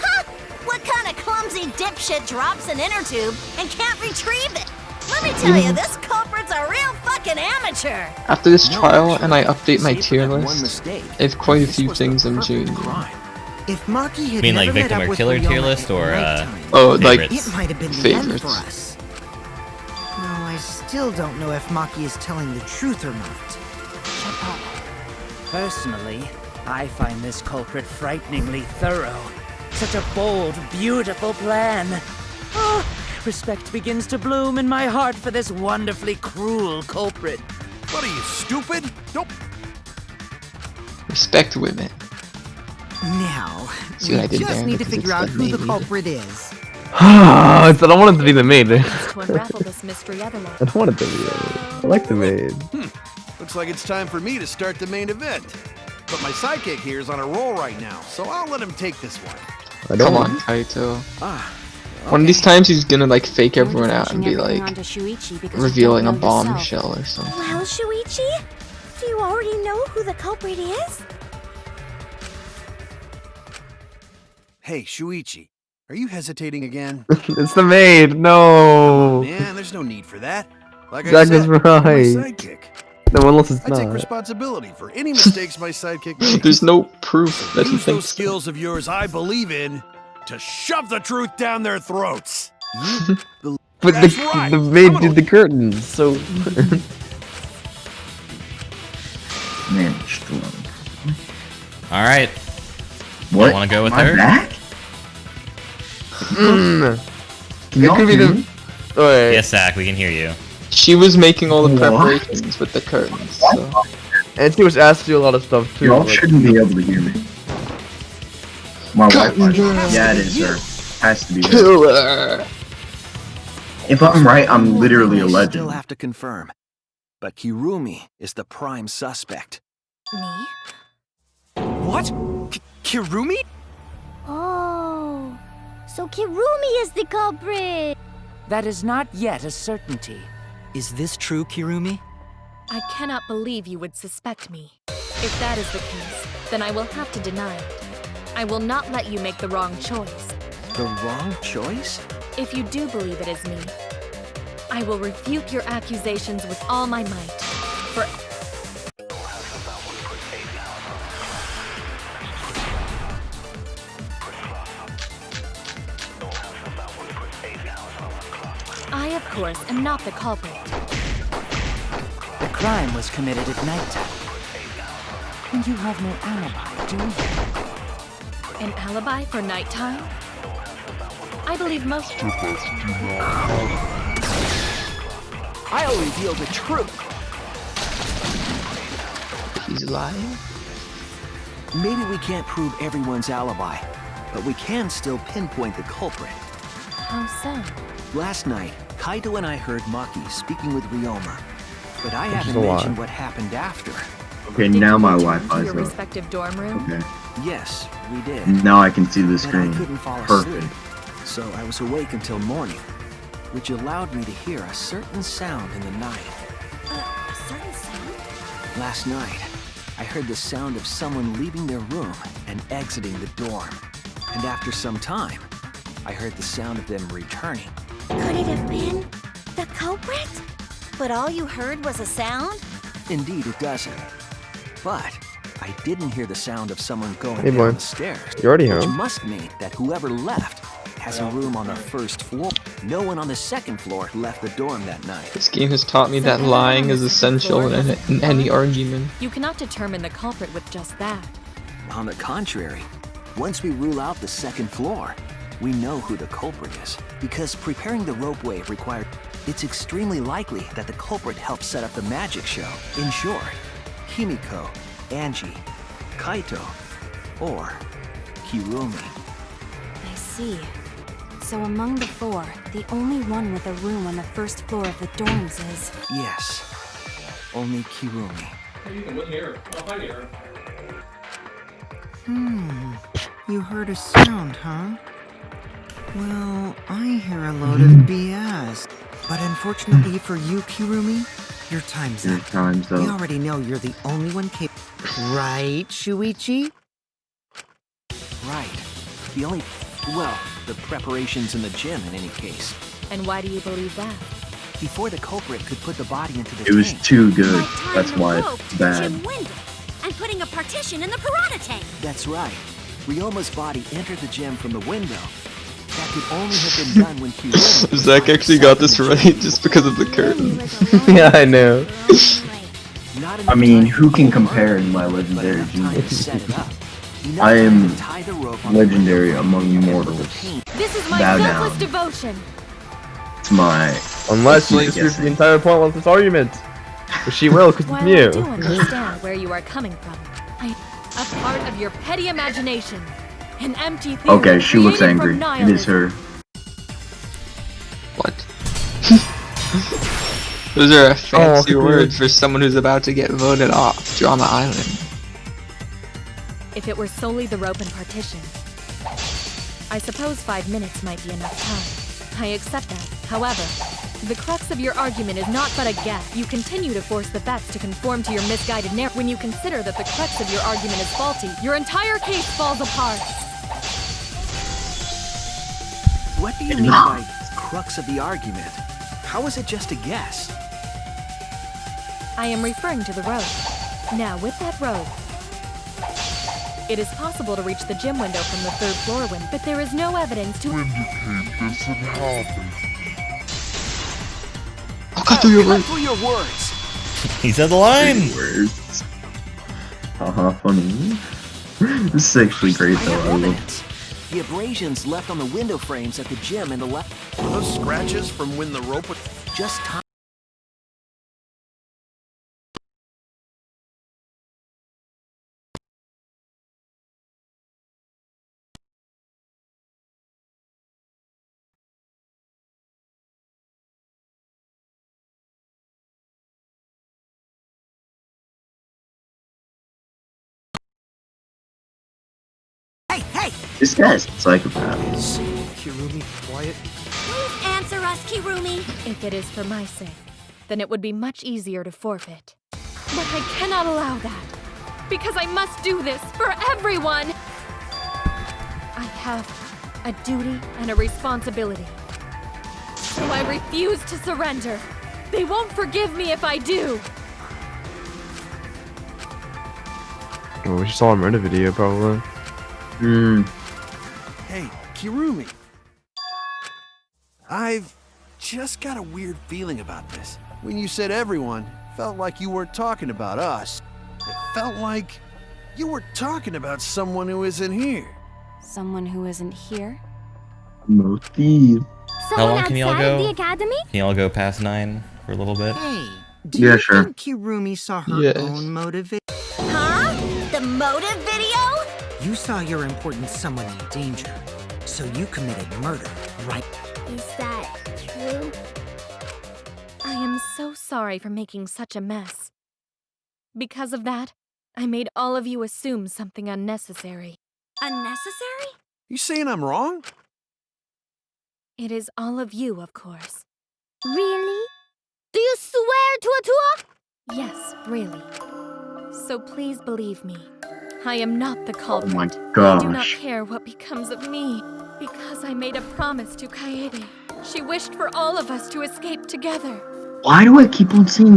Huh? What kind of clumsy dipshit drops an inner tube and can't retrieve it? Let me tell you, this culprit's a real fucking amateur. After this trial, and I update my Save tier that one list, mistake. I have quite a This few was the things I'm perfect changing. crime. If Maki had You mean like never met victim up or with killer tier Ryoma list at or nighttime, Oh, like favorites? it might have been the end favorites. for us. No, I still don't know if Maki is telling the truth or not. shut up. Personally, I find this culprit frighteningly thorough. Such a bold, beautiful plan. Oh, respect begins to bloom in my heart for this wonderfully cruel culprit. What are you, stupid? Don't. Respect women. Now, See what I we did just there? need to Because figure it's out the who the maid. culprit is. I don't want it to be the maid. I To unravel this mystery otherwise. don't want it to be the maid. I like the maid. Looks like it's time for me to start the main event. But my sidekick here is on a roll right now, so I'll let him take this one. I don't Come want on, Kaito. Ah, One of these times he's gonna like fake You're everyone out and be pushing everything like onto Shuichi because you revealing a don't know yourself. bombshell or something. Well, Shuichi, do you already know who the culprit is? Hey, Shuichi, are you hesitating again? It's the maid. No. Man, there's no need for that. Like I Zach said, is you're right. my sidekick. No, unless it's I take not. responsibility for any mistakes my sidekick makes. There's no proof that he Use those thinks. skills of yours I believe in to shove the truth down their throats. You believe But That's the, right. the maid I'm did the curtains, so. Man, strong. All right. What? Want to go with Am I her? back? It could be the. Oh, wait. Yes, Zach, we can hear you. She was making all the What? preparations with the curtains. So. And she was asked to do a lot of stuff too. Y'all like- shouldn't be able to hear me. My Wi-Fi. Yeah, it is, sir. Has to be. Killer. If I'm right, I'm literally a I still legend. have to confirm, but Kirumi is the prime suspect. Me? What? Kirumi? Oh, so Kirumi is the culprit. That is not yet a certainty. Is this true, Kirumi? I cannot believe you would suspect me. If that is the case, then I will have to deny it. I will not let you make the wrong choice. The wrong choice? If you do believe it is me, I will refute your accusations with all my might. For I, of course, am not the culprit. The crime was committed at nighttime. And you have no alibi, do you? An alibi for nighttime? I believe most of us do not. I'll reveal the truth. He's lying? Maybe we can't prove everyone's alibi, but we can still pinpoint the culprit. How so? Last night, Kaito and I heard Maki speaking with Ryoma, but I Which is haven't a lie. mentioned what happened after. Okay, now my To Wi-Fi's your up. respective dorm room? Okay. Yes, we did. Now I can see the But screen. I couldn't fall Perfect. asleep, so I was awake until morning, which allowed me to hear a certain sound in the night. A certain sound? Last night, I heard the sound of someone leaving their room and exiting the dorm. And after some time, I heard the sound of them returning. Could it have been the culprit? But all you heard was a sound? Indeed, it doesn't. But I didn't hear the sound of someone going Hey, down boy. the stairs. You already which home? must mean that whoever left has a room on the first floor. No one on the second floor left the dorm that night. This game has taught me that lying is essential in any argument. You cannot determine the culprit with just that. On the contrary, once we rule out the second floor, we know who the culprit is. Because preparing the ropeway required, it's extremely likely that the culprit helped set up the magic show. In short, Himiko, Angie, Kaito, or Kirumi. I see. So among the four, the only one with a room on the first floor of the dorms is... Yes, only Kirumi. You can look here. I'll find you. You heard a sound, huh? Well, I hear a load of BS. But unfortunately for you, Kirumi, your time's Your up. time's We up. already know you're the only one capable. Right, Shuichi? Right. The only... well, the preparations in the gym in any case. And why do you believe that? Before the culprit could put the body into the It was tank. too good. Like tying That's a why rope it's to the bad. gym window and putting a partition in the piranha tank. That's right. Ryoma's body entered the gym from the window. That could only have been done when Kirumi... Zach actually got this right just because of the curtain. Yeah, I know. Not I mean, who can compare to my legendary time to genius? set it up. I am Enough time to tie the rope on the legendary window among and mortals. put the paint. This is my Bow selfless down. devotion. It's my... Unless you Like, dispute the entire point of this argument. But she will, because While it's I you. do understand where you are coming from, a part of your petty imagination, an empty theory Okay, she looks created angry. from It is nihilism. her. What? Those are a fancy Oh, word for someone who's about to get voted off Drama Island. If it were solely the rope and partition, I suppose 5 minutes might be enough time. I accept that. However, the crux of your argument is not but a guess. You continue to force the facts to conform to your misguided narrative. When you consider that the crux of your argument is faulty, your entire case falls apart. What do you mean by crux of the argument? How is it just a guess? I am referring to the rope. Now, with that rope, it is possible to reach the gym window from the third floor window, but there is no evidence to indicate this had happened. I'll cut through your Cut words. through your words. He said the line. Words. Haha, funny. This is actually great I though. have I love evidence. The abrasions left on the window frames at the gym and the left. Were those scratches from when the rope was... Just time. Hey, hey! This guy's a psychopath. Kirumi, quiet. Please answer us, Kirumi. If it is for my sake, then it would be much easier to forfeit. But I cannot allow that, because I must do this for everyone! I have a duty and a responsibility. So I refuse to surrender. They won't forgive me if I do. Oh, we just saw him in a video, probably. Hey, Kirumi. I've just got a weird feeling about this. When you said everyone, felt like you weren't talking about us. It felt like you were talking about someone who isn't here. Someone who isn't here? Motif. How long can y'all go? the academy? Can y'all go past 9 for a little bit? Hey, do Yeah, you sure. think Kirumi saw her Yes. own motive? Huh? The motive video? You saw your important someone in danger, so you committed murder, right? Is that true? I am so sorry for making such a mess. Because of that, I made all of you assume something unnecessary. Unnecessary? You saying I'm wrong? It is all of you, of course. Really? Do you swear to a tour? Yes, really. So please believe me. I am not the Oh culprit. my I do not gosh. care what becomes of me, because I made a promise to Kaede. She wished for all of us to escape together. Why do I keep on seeing I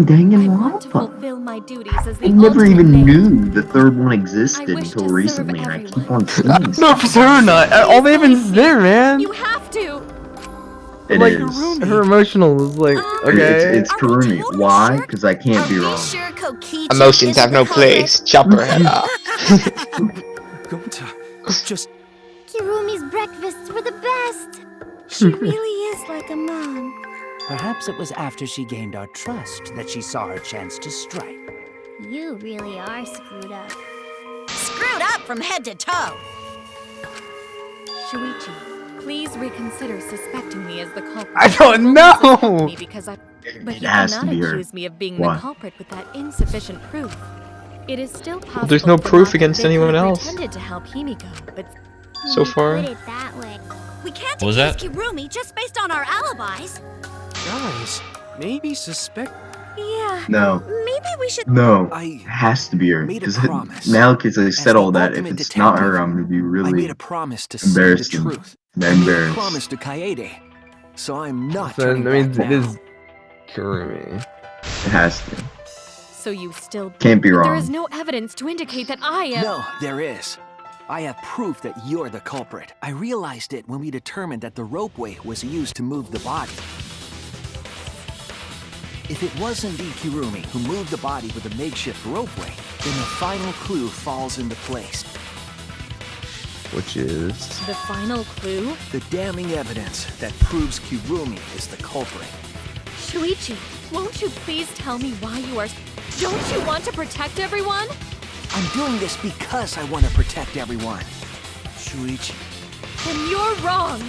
want to Danganronpa? fulfill my duties as the I never ultimate even maid. knew the third one existed I wish until to serve recently, and I everyone. keep on seeing I don't this. know if it's her or not. All they have is there, man. You have to! It Like, is. her emotional is like, okay. It's Karumi. Why? Because I can't be wrong. Sure, Kokichi Emotions have no place. Chop her head off. Gonta, just Kirumi's breakfasts were the best. She really is like a mom. Perhaps it was after she gained our trust that she saw her chance to strike. You really are screwed up. Screwed up from head to toe. Shuichi, please reconsider suspecting me as the culprit. I don't know! Me because I... But It you has cannot to be her. accuse me of being Why? the culprit with that insufficient proof. It is still possible. There's no that proof Maki against could have anyone else. pretended to help Himiko, but So far. Put it that way. We can't What was accuse that? Kirumi just based on our alibis. guys, maybe suspect. Yeah. No. Maybe we should. No. I It has to be her. made a Because promise. now kids I said the all that, if ultimate it's not her, detective, I'm gonna be I really made a promise to say the embarrassed. truth. I'm I made a embarrassed. promise to Kaede. So I'm not So, turning that means back it now. is Kurumi. It has to. so you still... Can't be But wrong. there is no evidence to indicate that I am... No, there is. I have proof that you're the culprit. I realized it when we determined that the ropeway was used to move the body. If it was indeed Kirumi who moved the body with a makeshift ropeway, then the final clue falls into place. Which is... The final clue? The damning evidence that proves Kirumi is the culprit. Shuichi, won't you please tell me why you are... Don't you want to protect everyone? I'm doing this because I want to protect everyone. Shuichi, Then you're wrong.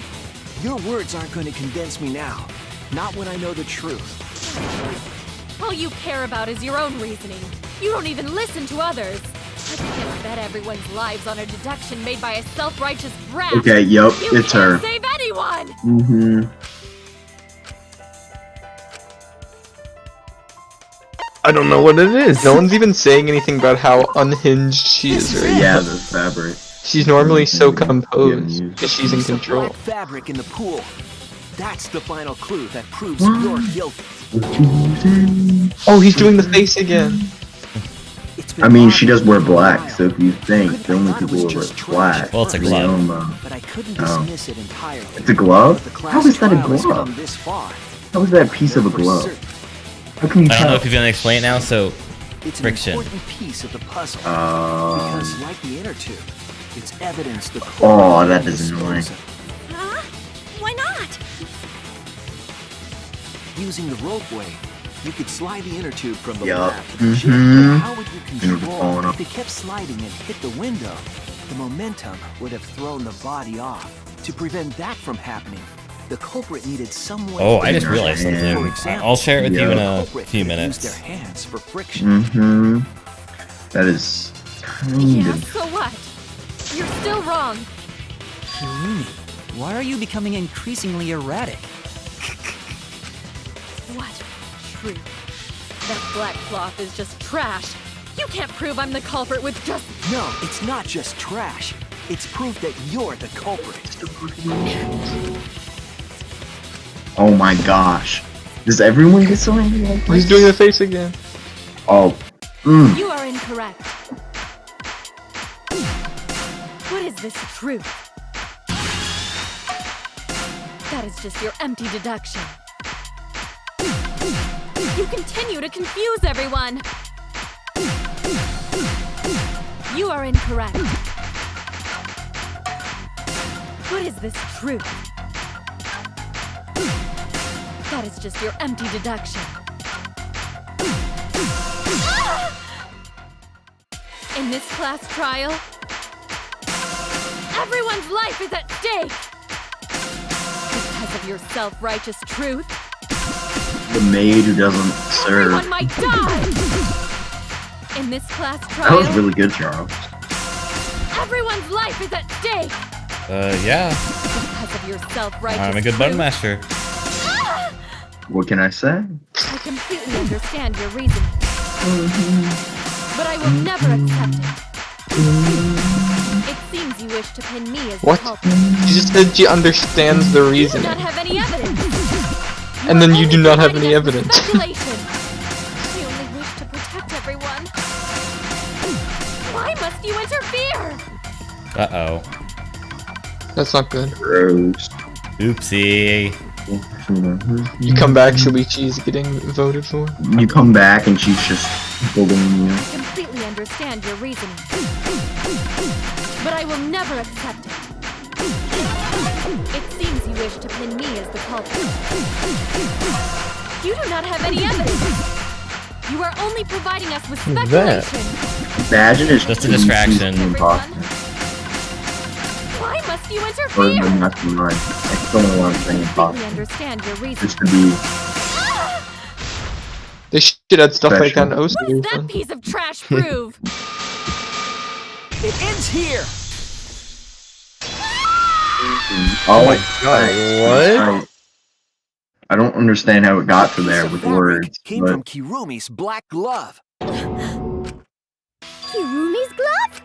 your words aren't going to convince me now. Not when I know the truth. All you care about is your own reasoning. You don't even listen to others. I can't bet everyone's lives on a deduction made by a self-righteous brat. Okay, yup, You it's can't her. save anyone! Mm-hmm. I don't know what it is. No one's even saying anything about how unhinged she is right Yeah, now. the fabric. She's normally so composed Yeah, because she's in Piece of control. black fabric in the pool. That's the final clue that proves you're guilty. Oh, he's doing the face again. I mean, she does wear black, so if you think the only people who wear black, Well, it's a glove. Ryoma. But I couldn't Oh. dismiss it entirely. It's a glove? The How class is that a trial has glove? come this far. How is that a piece of a Know for glove? certain How can you I don't know tell? if you're gonna explain it now, so... It's an Friction. important piece of the puzzle. Um, Because, like the inner tube, it's evidence the Oh, that is annoying. Huh? Why not? Using the ropeway, you could slide the inner tube from the Yup. lab to the ship. Mhm. But how would you It'll be control falling off. if it kept sliding and hit the window? The momentum would have thrown the body off. To prevent that from happening, the culprit needed some way. Oh, I to just realized For something. example, I'll share it with you in the a culprit few could have minutes. used their hands for friction. Mm-hmm. That is kind Yeah, of... so what? You're still wrong. Kirumi, why are you becoming increasingly erratic? What? Truth. That black cloth is just trash. You can't prove I'm the culprit with just... No, it's not just trash. It's proof that you're the culprit. Oh my gosh. Does everyone get so angry like this? He's doing the face again. Oh. You are incorrect. What is this truth? That is just your empty deduction. You continue to confuse everyone. You are incorrect. What is this truth? That is just your empty deduction. In this class trial, everyone's life is at stake! Because of your self-righteous truth, The maid who doesn't serve. everyone might die! In this class That was trial, really good, Charles. everyone's life is at stake! Yeah. Because of your self-righteous I'm a good truth. bone masher. What can I say? I completely understand your reasoning. But I will never accept it. It seems you wish to pin me as What? the culprit. She just said she understands the You do reason. not have any evidence. And then you do not have any evidence. Speculation. You only wish to protect everyone. Why must you interfere? Uh-oh. That's not good. Gross. Oopsie. You come back, Shuichi's getting voted for. You come back and she's just bullying you. I completely understand your reasoning. But I will never accept it. It seems you wish to pin me as the culprit. You do not have any evidence. You are only providing us with Who's that? speculation. Imagine it's Just a distraction. Why must you Or interfere? the mastermind. I still don't want to say I impossible. understand your reasoning. Just to be They should add stuff like that in What does OC. that piece of trash prove? It ends here. Oh my god, what? I don't understand how it got to there with words, Came but from Kirumi's black glove. Kirumi's glove?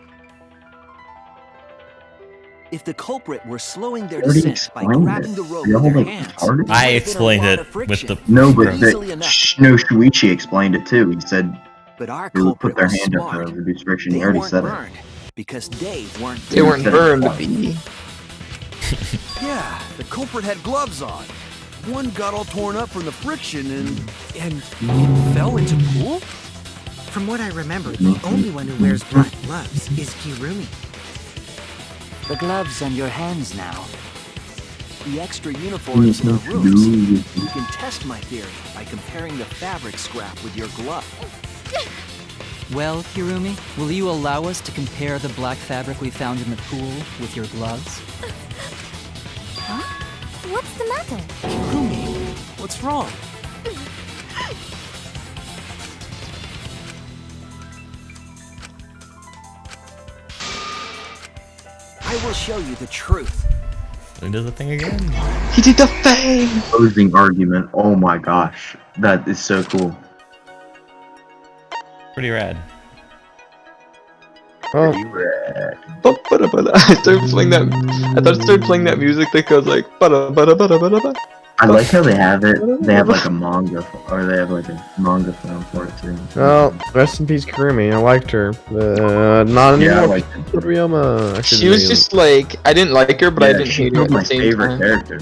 If the culprit were slowing their I already descent by explained grabbing it. the rope Y'all with their like hands, retarded? I explained it with the... No, but Easily enough. no, Shuichi explained it too. He said but our they would culprit put their was hand up smart. to reduce friction. He They already weren't said burned because they weren't. They weren't said it burned. twice. Yeah, the culprit had gloves on. One got all torn up from the friction and it fell into pool? From what I remember, the only one who wears black gloves is Kirumi. The gloves on your hands now. The extra uniforms are roofs. You can test my theory by comparing the fabric scrap with your glove. Well, Kirumi, will you allow us to compare the black fabric we found in the pool with your gloves? Huh? What's the matter? Kirumi, what's wrong? I will show you the truth. He does the thing again. He did the thing! Closing argument. Oh my gosh. That is so cool. Pretty rad. Oh. I started playing that. I thought it started playing that music that goes like. I like how they have it. They have like a manga, or they have like a manga film for it too. Well, rest in peace, Kirumi. I liked her. Not anymore. Yeah, I liked Ryoma. She was just like, I didn't like her, but I didn't hate her at my the same favorite time. character.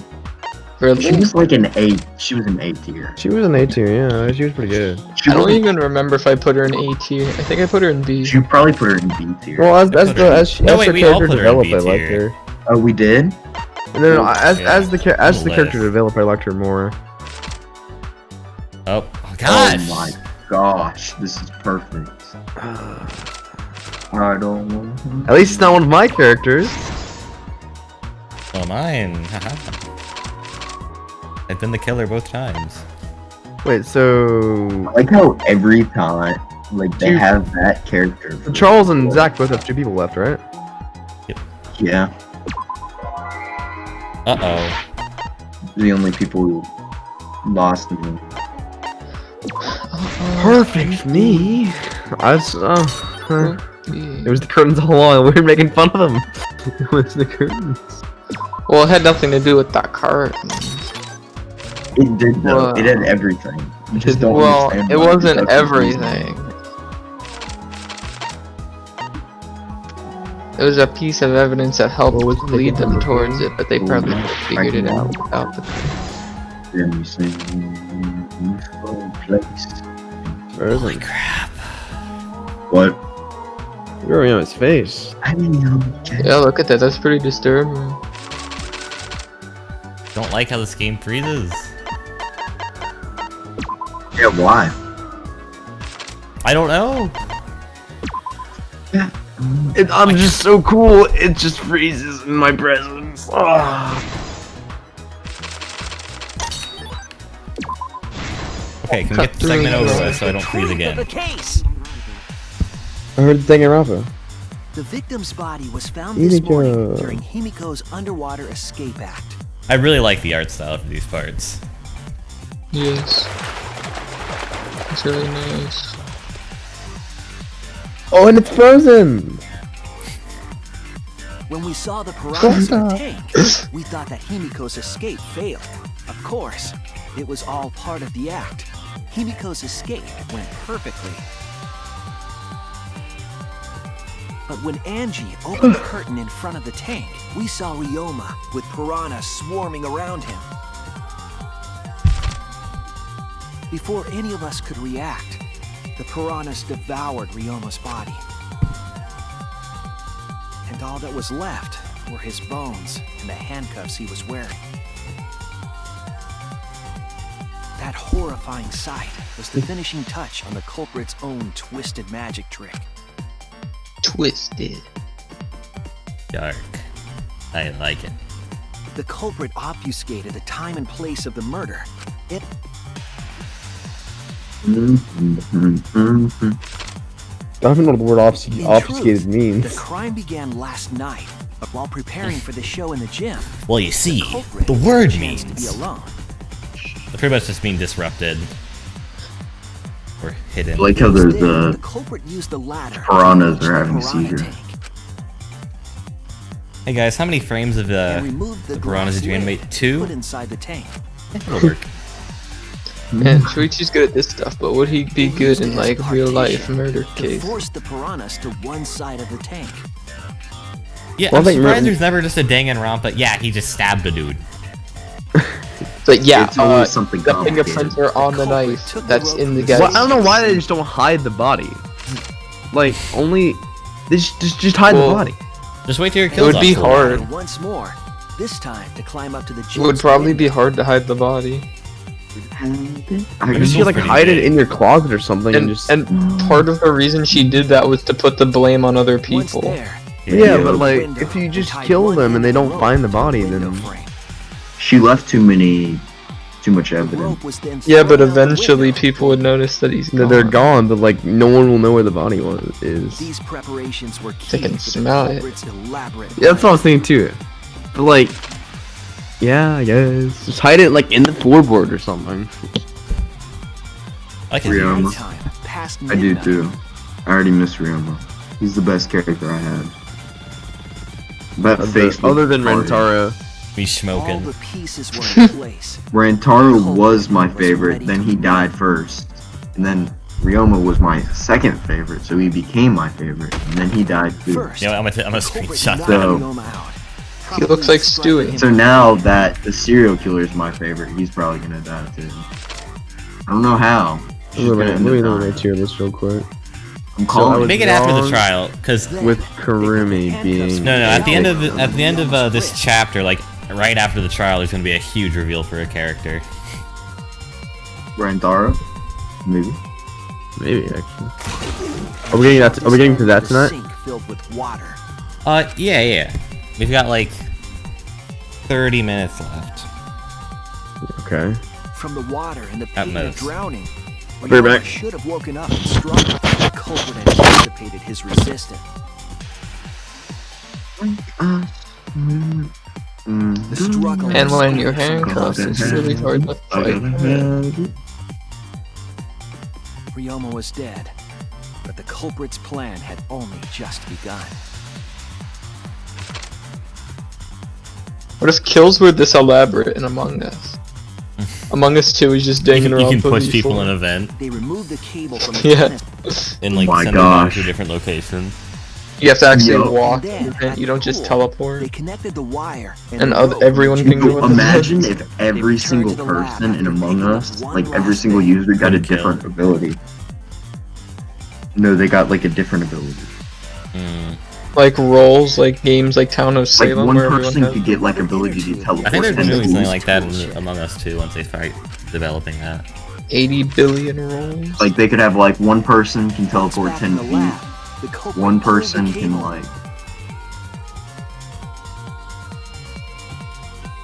Really? She was like an A. She was an A tier. She was an A tier, yeah. She was pretty good. I don't even remember if I put her in A tier. I think I put her in B. You probably put her in B tier. Well, as her character developed, I liked tier. her. Oh, we did. No, as Yeah. the character List. developed, I liked her more. Oh, gosh! Oh my gosh, this is perfect. I don't want. At least it's not one of my characters. Well, mine. Haha. I've been the killer both times. Wait, so I like how every time, like they have that character. Charles and Zach both have 2 people left, right? Yep. Yeah. Uh-oh. The only people who lost me. Perfect me. I was, it was the curtains all along. We were making fun of them. It was the curtains. Well, it had nothing to do with that card. It did though. It had everything. You just don't understand it why wasn't it's so confusing. everything. It was a piece of evidence that helped lead them towards it, but they probably figured it out without the Then you say, place. Holy crap. What? You're on his face. I mean, yeah, look at that. That's pretty disturbing. Don't like how this game freezes. Yeah, why? I don't know. Yeah. I'm just so cool. It just freezes in my presence. Okay, can we get the segment over with so I don't freeze again? The case. I heard Danganronpa. The victim's body was found this morning during Himiko's underwater escape act. I really like the art style for these parts. Yes. It's really nice. Oh, and it's frozen! When we saw the piranhas in the tank, we thought that Himiko's escape failed. Of course, it was all part of the act. Himiko's escape went perfectly. But when Angie opened the curtain in front of the tank, we saw Ryoma with piranhas swarming around him. Before any of us could react, the piranhas devoured Ryoma's body. And all that was left were his bones and the handcuffs he was wearing. That horrifying sight was the finishing touch on the culprit's own twisted magic trick. Twisted. Dark. I like it. The culprit obfuscated the time and place of the murder. It... I don't even know what the word obfuscated means. The crime began last night, while preparing for the show in the gym. Well, you see, the word means to be alone. It's pretty much just being disrupted or hidden. I like how there's the culprit used the ladder. Piranhas are having a seizure. Hey guys, how many frames of the piranhas did you animate? 2? Put inside the tank. It'll work. Man, Shuichi's good at this stuff, but would he be good in like real life murder case? Force the piranhas to one side of the tank. Yeah, I'm surprised there's never just a Danganronpa. Yeah, he just stabbed a dude. But yeah, it's always something the fingerprints are on the knife that's in the guy's. Well, I don't know why they just don't hide the body. Like, only... They just hide the body. Just wait till your It kills would be hard. And once more, this time to climb up to the gym. It would probably be hard to hide the body. I guess you like hide it in your closet or something and part of the reason she did that was to put the blame on other people. Yeah, but like, if you just kill them and they don't find the body, then... She left too much evidence. Yeah, but eventually people would notice that he's gone. They're gone, but like, no one will know where the body is. These preparations were key They can smell it. Yeah, that's what I was thinking too. But like... Yeah, I guess. Just hide it like in the floorboard or something. I can Ryoma. I do too. I already miss Ryoma. He's the best character I had. That face. Other than Rentaro. He's smoking. All the pieces were in place. Rentaro was my favorite, then he died first. And then Ryoma was my second favorite, so he became my favorite. And then he died too. Yeah, I'm gonna screenshot that. He looks like Stewie. So now that the serial killer is my favorite, he's probably gonna die too. I don't know how. Let me know my tier list real quick. I'm calling. Make it after the trial, because with Kurumi being no. At the end of this chapter, like right after the trial, there's gonna be a huge reveal for a character. Rentaro, maybe. Maybe actually. Are we getting to that tonight? Filled with water. Yeah. We've got like 30 minutes left. Okay. From the water and the pain of drowning, Be back. should have woken up and struggled. The culprit anticipated his resistance. The struggle And when you're escalates from handcuffed, it's really hard to fight. Ryoma was dead, but the culprit's plan had only just begun. What if kills were this elaborate in Among Us? Among Us 2 is just danging around. You can for push these people four. in an event. They removed the cable from the Yeah. And like My send them out to gosh. a different location. You have to actually Yo. walk And the then, event, at you the don't just pool, teleport. They connected the wire And the other, rope everyone can go Dude, in. imagine if every returned single to the lab person in after Among thinking of Us, one like every last single thing. user got a Couldn't kill. different ability. No, they got like a different ability. Like roles, like games like Town of Like Salem, one where everyone person has... could get like ability to teleport. I think they're 10 doing something tools. like that in Among Us 2 once they start developing that. 80 billion roles. Like they could have like one person can teleport Back in 10 the lab, feet. the culprit One pulled the person can cable. like.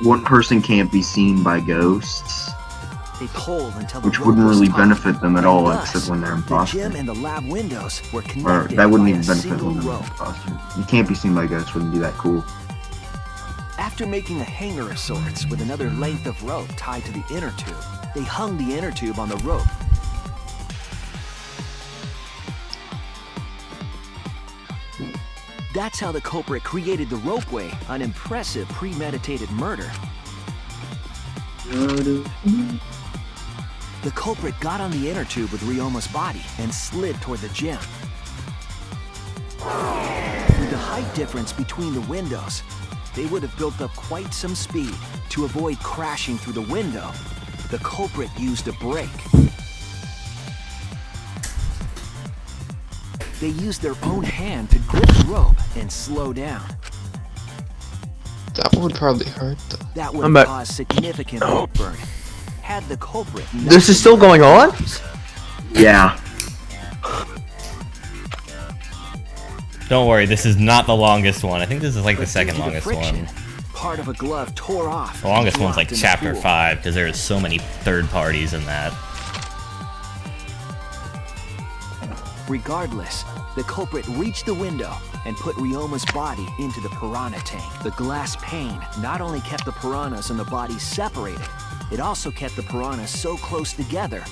One person can't be seen by ghosts, They pulled until the which rope wouldn't was really taut. benefit them at all, And thus, except when they're the imposter. gym and the lab windows were Or connected that wouldn't by even a benefit single when they're rope. imposter. You can't be seen by ghosts. Wouldn't be that cool. After making a hanger of sorts with another length of rope tied to the inner tube, they hung the inner tube on the rope. That's how the culprit created the ropeway, an impressive premeditated murder. The culprit got on the inner tube with Ryoma's body and slid toward the gym. With the height difference between the windows, they would have built up quite some speed. To avoid crashing through the window, the culprit used a brake. They used their own hand to grip the rope and slow down. That would probably hurt though. That would I'm have back. caused significant rope burning. Had the culprit not This is still going on? Yeah. Don't worry, this is not the longest one. I think this is like the second due to longest friction, one. part of a glove tore off. The longest and one's like dropped in the chapter pool. 5 because there are so many third parties in that. Regardless, the culprit reached the window and put Ryoma's body into the piranha tank. The glass pane not only kept the piranhas and the bodies separated, it also kept the piranhas so close together,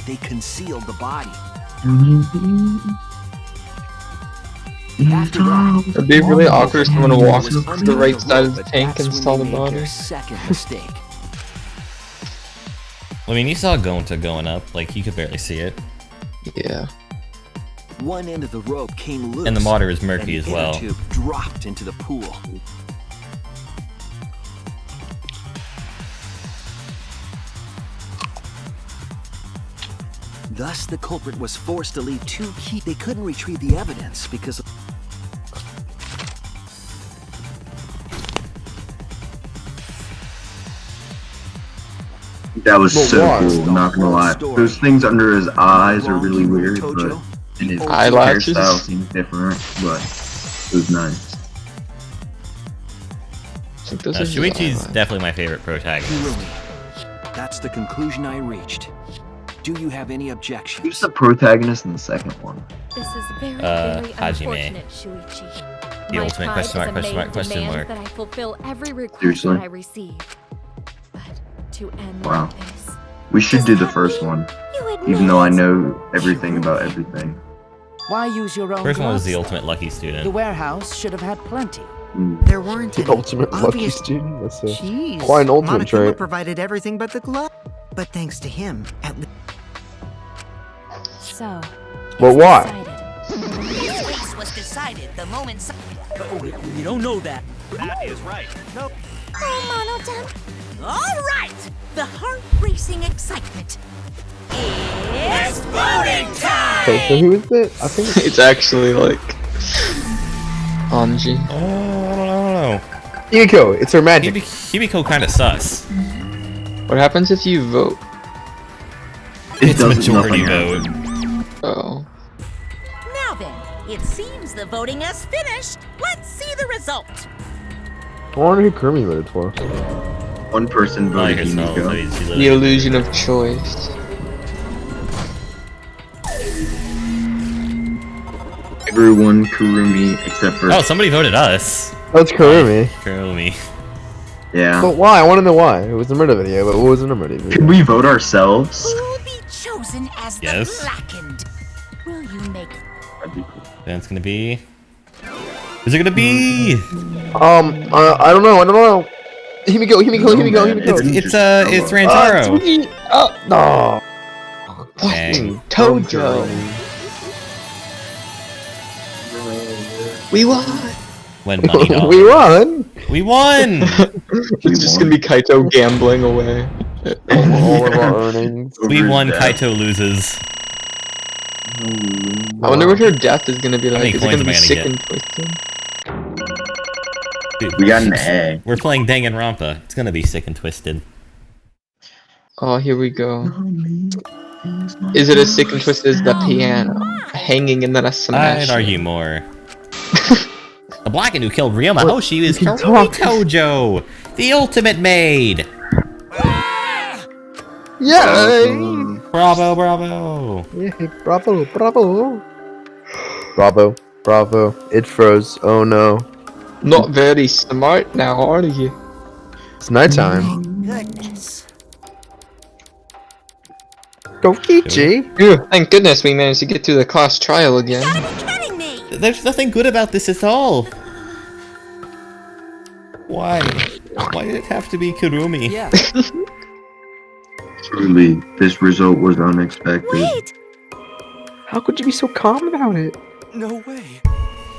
they concealed the body. After that, It'd be really awkward if someone walked was to under the right rope, side of the but tank that's and when saw they the made body. their second mistake. I mean, you saw Gonta going up, like you could barely see it. Yeah. One end of the rope came loose, And the water is murky and as the inner well. tube dropped into the pool. Thus, the culprit was forced to leave two key. They couldn't retrieve the evidence because of That was Well, so why? cool, not gonna lie. Those things under his eyes are really weird, but and his Eyelashes? hairstyle seems different, but it was nice. I think those are just Shuichi's eyelashes. definitely my favorite protagonist. Hirumi. That's the conclusion I reached. Do you have any objections? Who's the protagonist in the second one? This is very, very Hajime. unfortunate, Shuichi. The My ultimate pride question mark, as a question mark, maid question demands mark. that I fulfill every request Seriously? that I receive. But to end Wow. like this, We should do the first one, even though I know everything about everything. Why use your own First one was gloves, the though? ultimate lucky The student. warehouse should have had plenty. There weren't The any ultimate lucky obvious... student? That's a, Jeez, quite an ultimate Monokuma trait. provided everything but the glove. But thanks to him, at least... So, But why? This race was decided the moment. You don't know that. That is right. Nope. Oh, Monotan. All right, the heart-racing excitement. It's voting time. Okay, so who is it? I think It's actually like Anji. Oh, I don't know. Hibiko. It's her magic. Hibiko kind of sus. What happens if you vote? It's doesn't majority nothing vote. Oh. Now then, it seems the voting has finished. Let's see the result. I wonder who Kirby voted for. One person Like voted herself, so Himiko. he's The illusion of choice. Everyone Kurumi except for Oh, somebody voted us. That's Kurumi. Kurumi. Yeah. But why? I want to know why. It was a murder video, but what was in a murder video? Could we vote ourselves? Who will be chosen as Yes. the Blackened? Will you make Then it's gonna be. Who's it gonna be? I don't know. Here we go. It's Rantaro. Sweet. No. Dang. Tojo. We won. When money dollars. We won. We won. It's just gonna be Kaito gambling away. All of our earnings. We won. Kaito loses. I wonder what her death is gonna be How many like. Is it coins gonna am I be gonna sick get? and twisted? Dude, We got an A. We're playing Danganronpa. It's gonna be sick and twisted. Oh, here we go. Is it as sick and twisted as the piano hanging and then a smash? I'd argue more. The Blackened who killed Ryoma Hoshi is you can Kurumi talk. Tojo, the ultimate maid. Yay! Bravo, bravo. Yay! Bravo! Bravo! It froze. Oh no! Not very smart now, are you? It's nighttime. goodness? Go Kichi! Phew, thank goodness we managed to get through the class trial again. Kidding me? There's nothing good about this at all. Why? Why did it have to be Kurumi? Yeah. Truly, this result was unexpected. Wait! How could you be so calm about it? No way.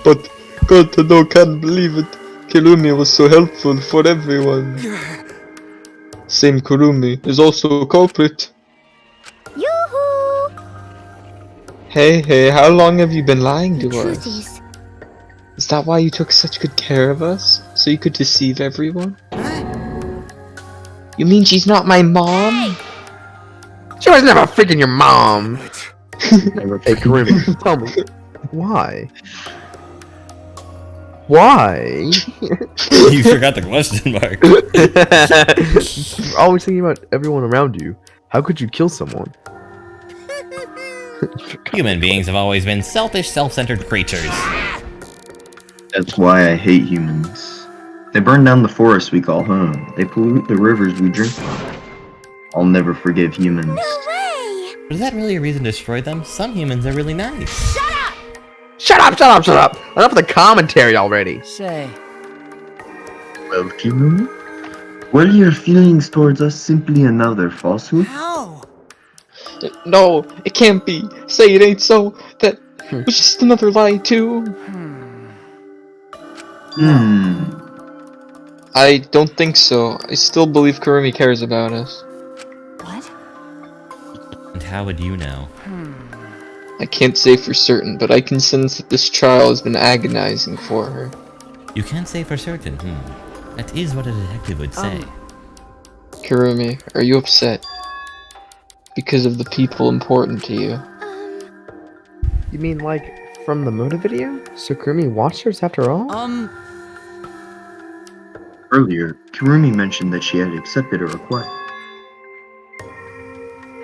But God, I can't believe it. Kurumi was so helpful for everyone. Same Kurumi is also a culprit. Yoo-hoo! Hey, how long have you been lying to The us? truth is, Is that why you took such good care of us? So you could deceive everyone? You mean she's not my mom? She was never freaking your mom. Hey, Kurumi, tell me, why? Why? You forgot the question mark. You're always thinking about everyone around you. How could you kill someone? Human beings have always been selfish, self-centered creatures. That's why I hate humans. They burn down the forests we call home. They pollute the rivers we drink from. I'll never forgive humans. But is that really a reason to destroy them? Some humans are really nice. Shut up! Enough of the commentary already. Say, Well, Kirumi? Were your feelings towards us simply another falsehood? How? No, it can't be. Say it ain't so. That was just another lie too. I don't think so. I still believe Kurumi cares about us. What? And how would you know? I can't say for certain, but I can sense that this trial has been agonizing for her. You can't say for certain. That is what a detective would say. Kurumi, are you upset? Because of the people important to you. You mean like from the motive video? So Kurumi watched hers after all? Earlier, Kirumi mentioned that she had accepted a request.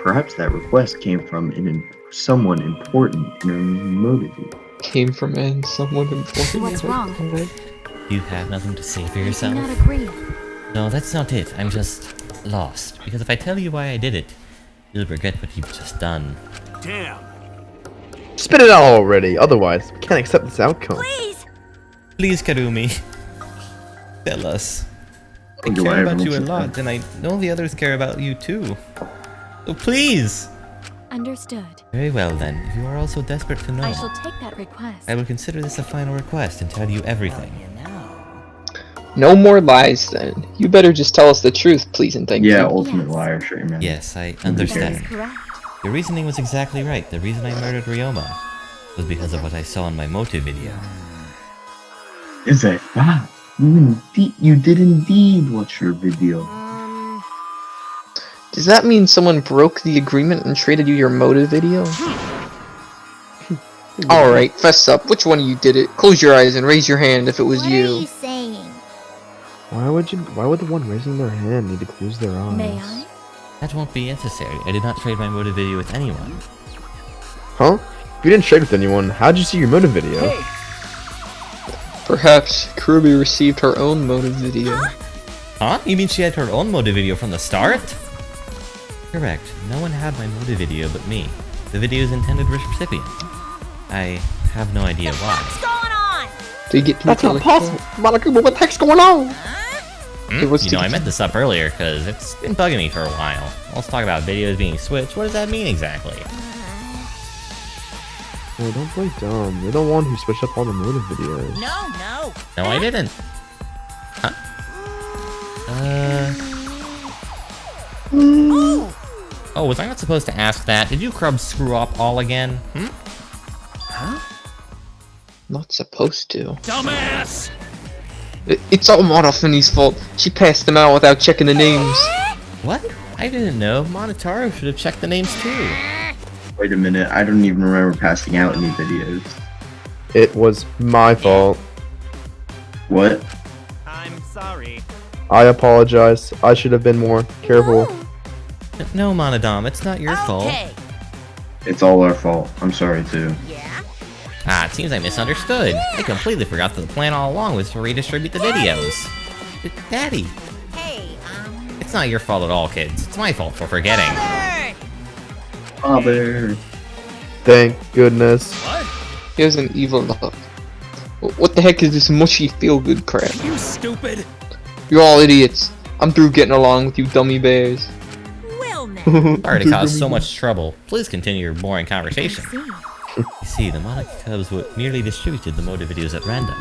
Perhaps that request came from someone important in her motive. Came from someone important. What's wrong? You have nothing to say for I do yourself? not agree. No, that's not it. I'm just lost. Because if I tell you why I did it, you'll regret what you've just done. Damn. Spit it out already, otherwise we can't accept this outcome. Please, Karumi. Tell us. I Do care I about you a ever- lot, and I know the others care about you too. So please! Understood. Very well then, if you are all so desperate to know, I shall take that request. I will consider this a final request and tell you everything. No more lies then. You better just tell us the truth, please and thank you. Yeah, ultimate liar, sure, man. Yes, I That understand. is correct. Your reasoning was exactly right. The reason I murdered Ryoma was because of what I saw in my motive video. Is that right? You did indeed watch her video. Does that mean someone broke the agreement and traded you your motive video? Alright, fess up. Which one of you did it? Close your eyes and raise your hand if it was what are you. you saying? Why would the one raising their hand need to close their eyes? May I? That won't be necessary. I did not trade my motive video with anyone. Huh? If you didn't trade with anyone, how'd you see your motive video? Perhaps Kirby received her own motive video. Huh? You mean she had her own motive video from the start? Correct. No one had my motive video but me. The video's intended recipient. I have no idea why. What's going on? Do you get to That's not possible. Monokuma, what the heck's going on? You know, I meant this up earlier because it's been bugging me for a while. Let's talk about videos being switched. What does that mean exactly? Oh, don't play dumb. You're the one who switched up all the motive videos. No. No, I didn't. Huh? Oh, was I not supposed to ask that? Did you Crub screw up all again? Huh? Not supposed to. Dumbass! It's all Monophony's fault. She passed them out without checking the names. What? I didn't know. Monotaro should have checked the names too. Wait a minute, I don't even remember passing out any videos. It was my fault. What? I'm sorry. I apologize. I should have been more careful. No, Monodam, it's not your fault. It's all our fault. I'm sorry too. Ah, it seems I misunderstood. I completely forgot that the plan all along was to redistribute the videos. Daddy. Hey, It's not your fault at all, kids. It's my fault for forgetting. Father. Thank goodness. What? He has an evil look. What the heck is this mushy feel-good crap? You stupid! You're all idiots. I'm through getting along with you dummy bears. Sorry to cause so much trouble. Please continue your boring conversation. You see, the Monarch Cubs merely distributed the motive videos at random.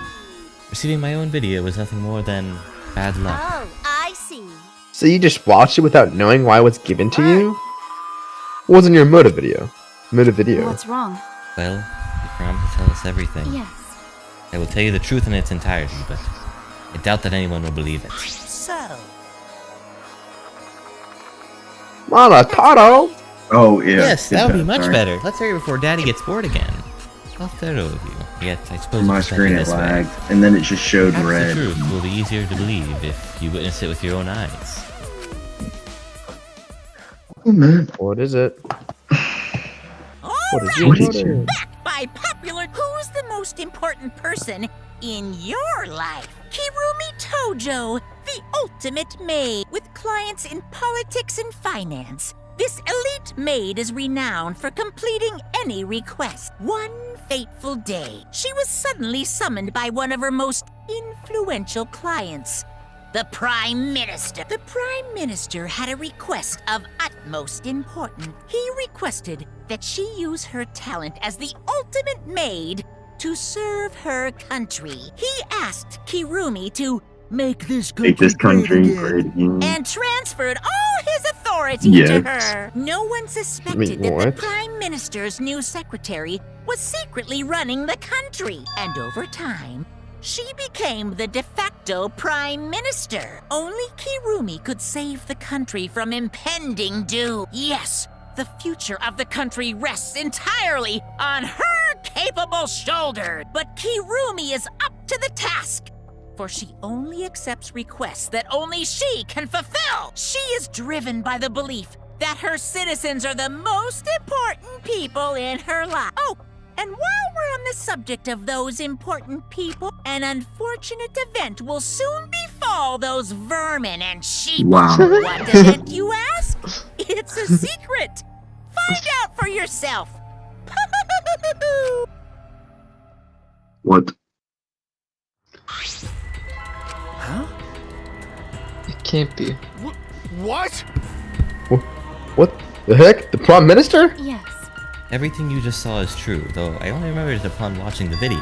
Receiving my own video was nothing more than bad luck. Oh, I see. So you just watched it without knowing why it was given to you? What wasn't your motive video? What's wrong? Well, you promised to tell us everything. Yes. I will tell you the truth in its entirety, but I doubt that anyone will believe it. So, Monotaro! Oh, yeah. Yes, that would be much sorry. better. Let's hurry before Daddy gets bored again. How thorough of you. Yet, I suppose My you screen this it way. lagged, and then it just showed Perhaps red. the truth will be easier to believe if you witness it with your own eyes. Oh man. What is it? What is Alright, it? back by popular, who's the most important person in your life? Kirumi Tojo, the ultimate maid with clients in politics and finance. This elite maid is renowned for completing any request. One fateful day, she was suddenly summoned by one of her most influential clients, the Prime Minister. The Prime Minister had a request of utmost importance. He requested that she use her talent as the ultimate maid to serve her country. He asked Kirumi to make this Make this country great again. and transferred all his authority to her. No one suspected that the what? Prime Minister's new secretary was secretly running the country. And over time, she became the de facto Prime Minister. Only Kirumi could save the country from impending doom. Yes, the future of the country rests entirely on her capable shoulders. But Kirumi is up to the task, for she only accepts requests that only she can fulfill. She is driven by the belief that her citizens are the most important people in her life. Oh, and while we're on the subject of those important people, an unfortunate event will soon befall those vermin and sheep. Wow. What event, you ask? It's a secret. Find out for yourself. What? Huh? It can't be. What? What the heck? The Prime Minister? Yes. Everything you just saw is true, though I only remembered it upon watching the video.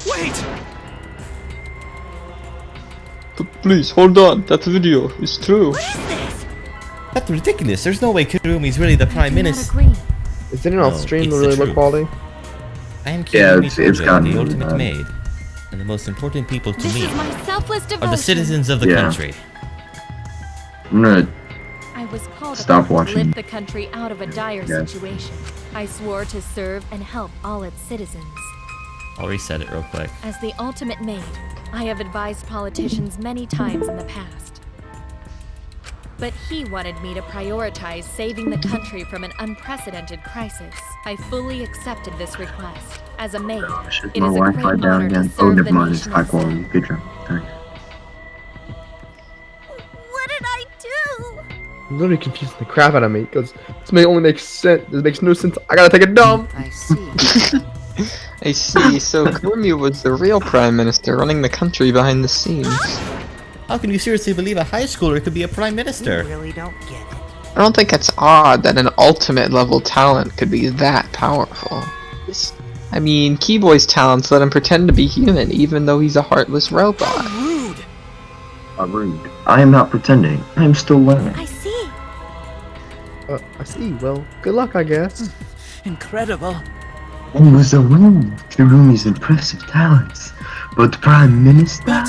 Wait! Please, hold on. That video is true. That's ridiculous. There's no way Kirumi's really the Prime Minister. Is it on No, stream it's the the really low truth. quality? I am Yeah, Kirumi it's Tojo, gotten the really ultimate bad. maid. And the most important people to This me is my selfless devotion. are the citizens of the Yeah. country. I'm gonna I was called Stop upon to watching. lift the country out of a dire Yes. situation. I swore to serve and help all its citizens. I'll reset it real quick. As the ultimate maid, I have advised politicians many times in the past. But he wanted me to prioritize saving the country from an unprecedented crisis. I fully accepted this request. As a maid, Gosh, is it my is a Wi-Fi great down honor to again? Oh, serve never the mind. It's nation high of quality. Zen. Good job. Thanks. What did I do? I'm literally confusing the crap out of me because this only makes sense. This makes no sense. I gotta take a dump. I see. I see, so Kurumi was the real Prime Minister running the country behind the scenes. How can you seriously believe a high schooler could be a prime minister? You really don't get it. I don't think it's odd that an ultimate level talent could be that powerful. I mean, Keyboy's talents let him pretend to be human even though he's a heartless robot. Rude. Rude. I am not pretending. I am still learning. I see. I see. Well, good luck, I guess. Incredible. I was alone with Kirumi's impressive talents. But Prime Minister?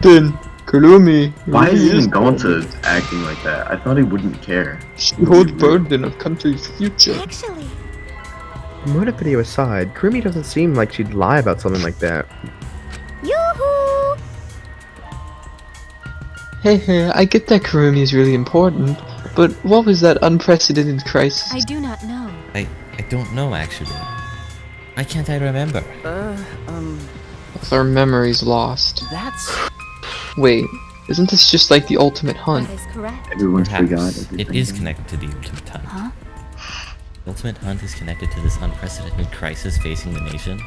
Then, Kurumi Why is he really even going to acting like that? I thought he wouldn't care. She holds burden of country's future. Actually, Motive video aside, Kurumi doesn't seem like she'd lie about something like that. yoo-hoo! Hey, I get that Kurumi is really important, but what was that unprecedented crisis? I do not know. I don't know, actually. Why can't I remember? If our memory's lost. That's... Wait, isn't this just like the ultimate hunt? That is correct. Everyone's Perhaps forgot it everything. is connected to the ultimate hunt. Huh? The ultimate hunt is connected to this unprecedented crisis facing the nation.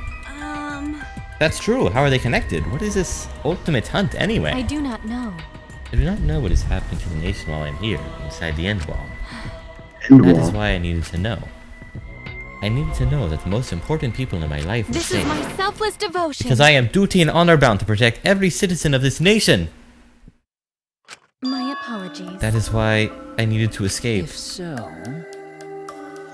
That's true. How are they connected? What is this ultimate hunt anyway? I do not know. I do not know what is happening to the nation while I'm here, inside the end wall. End That wall. is why I needed to know. I needed to know that the most important people in my life were This is safe. my selfless devotion. Because I am duty and honor bound to protect every citizen of this nation. My apologies. That is why I needed to escape. If so...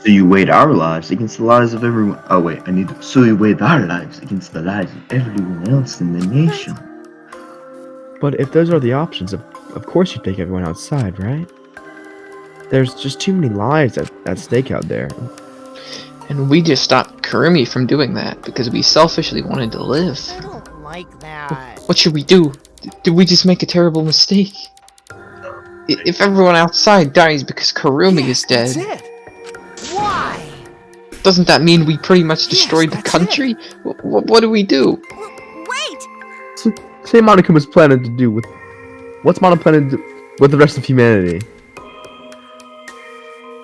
So you weighed our lives against the lives of everyone. Oh wait, So you weighed our lives against the lives of everyone else in the nation. But if those are the options, of course you take everyone outside, right? There's just too many lives at stake out there. And we just stopped Kurumi from doing that because we selfishly wanted to live. I don't like that. What should we do? Did we just make a terrible mistake? If everyone outside dies because Kurumi is dead, That's it. Why? doesn't that mean we pretty much destroyed the country? What do we do? Wait! So, say Monica was planning to do with... What's Monica planning to do with the rest of humanity?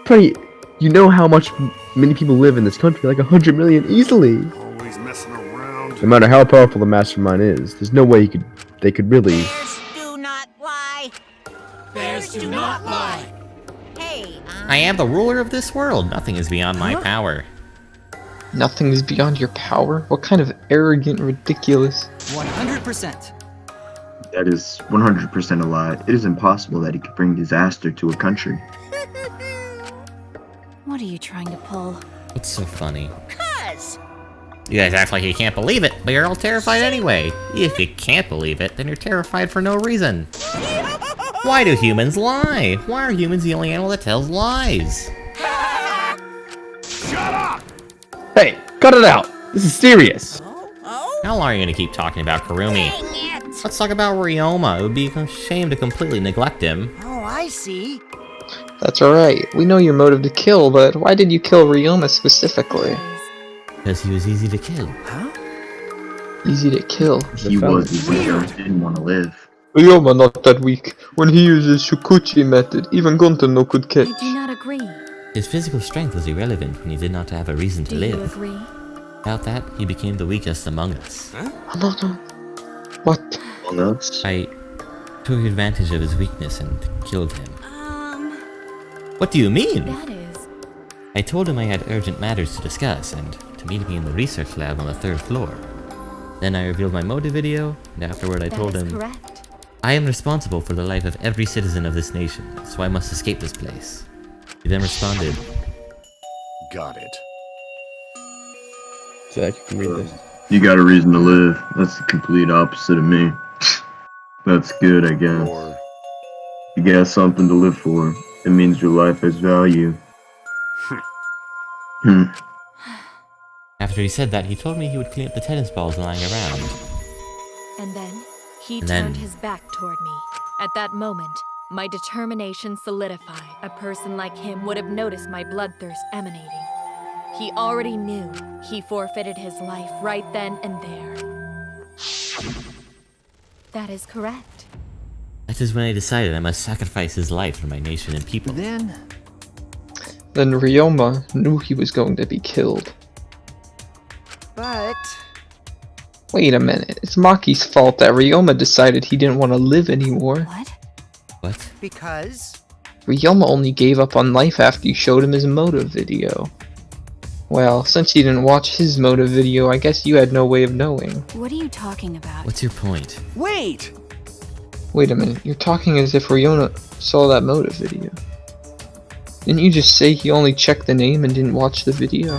Pretty... You know how many people live in this country, like 100 million easily. Always messing around. No matter how powerful the mastermind is, there's no way they could really... Bears do not lie. Bears do not lie. Hey, I am the ruler of this world. Nothing is beyond my power. Nothing is beyond your power? What kind of arrogant, ridiculous... 100%. That is 100% a lie. It is impossible that he could bring disaster to a country. What are you trying to pull? What's so funny? cuz. You guys act like you can't believe it, but you're all terrified anyway. If you can't believe it, then you're terrified for no reason. Why do humans lie? Why are humans the only animal that tells lies? Shut up! Hey, cut it out! This is serious! How long are you gonna keep talking about Kurumi? Let's talk about Ryoma. It would be a shame to completely neglect him. Oh, I see. That's alright. We know your motive to kill, but why did you kill Ryoma specifically? Because he was easy to kill. Huh? Easy to kill. He was didn't want to live. Ryoma not that weak. When he uses Shukuchi method, even Gonta no could catch. I do not agree. His physical strength was irrelevant when he did not have a reason to Do live. you agree? Without that, he became the weakest among us. What? Among us? I took advantage of his weakness and killed him. What do you mean? That is... I told him I had urgent matters to discuss and to meet me in the research lab on the 3rd floor. Then I revealed my motive video, and afterward I told him, correct. I am responsible for the life of every citizen of this nation, so I must escape this place. He then responded, Got it. Zach, you can read this. You got a reason to live. That's the complete opposite of me. That's good, I guess. You got something to live for. It means your life has value. After he said that, he told me he would clean up the tennis balls lying around. And then, he And then- turned his back toward me. At that moment, My determination solidified. A person like him would have noticed my bloodthirst emanating. He already knew he forfeited his life right then and there. That is correct. That is when I decided I must sacrifice his life for my nation and people. Then Ryoma knew he was going to be killed. But Wait a minute, it's Maki's fault that Ryoma decided he didn't want to live anymore. What? because Ryoma only gave up on life after you showed him his motive video. Well, since you didn't watch his motive video, I guess you had no way of knowing. What are you talking about? What's your point? wait. Wait a minute, you're talking as if Ryoma saw that motive video. Didn't you just say he only checked the name and didn't watch the video?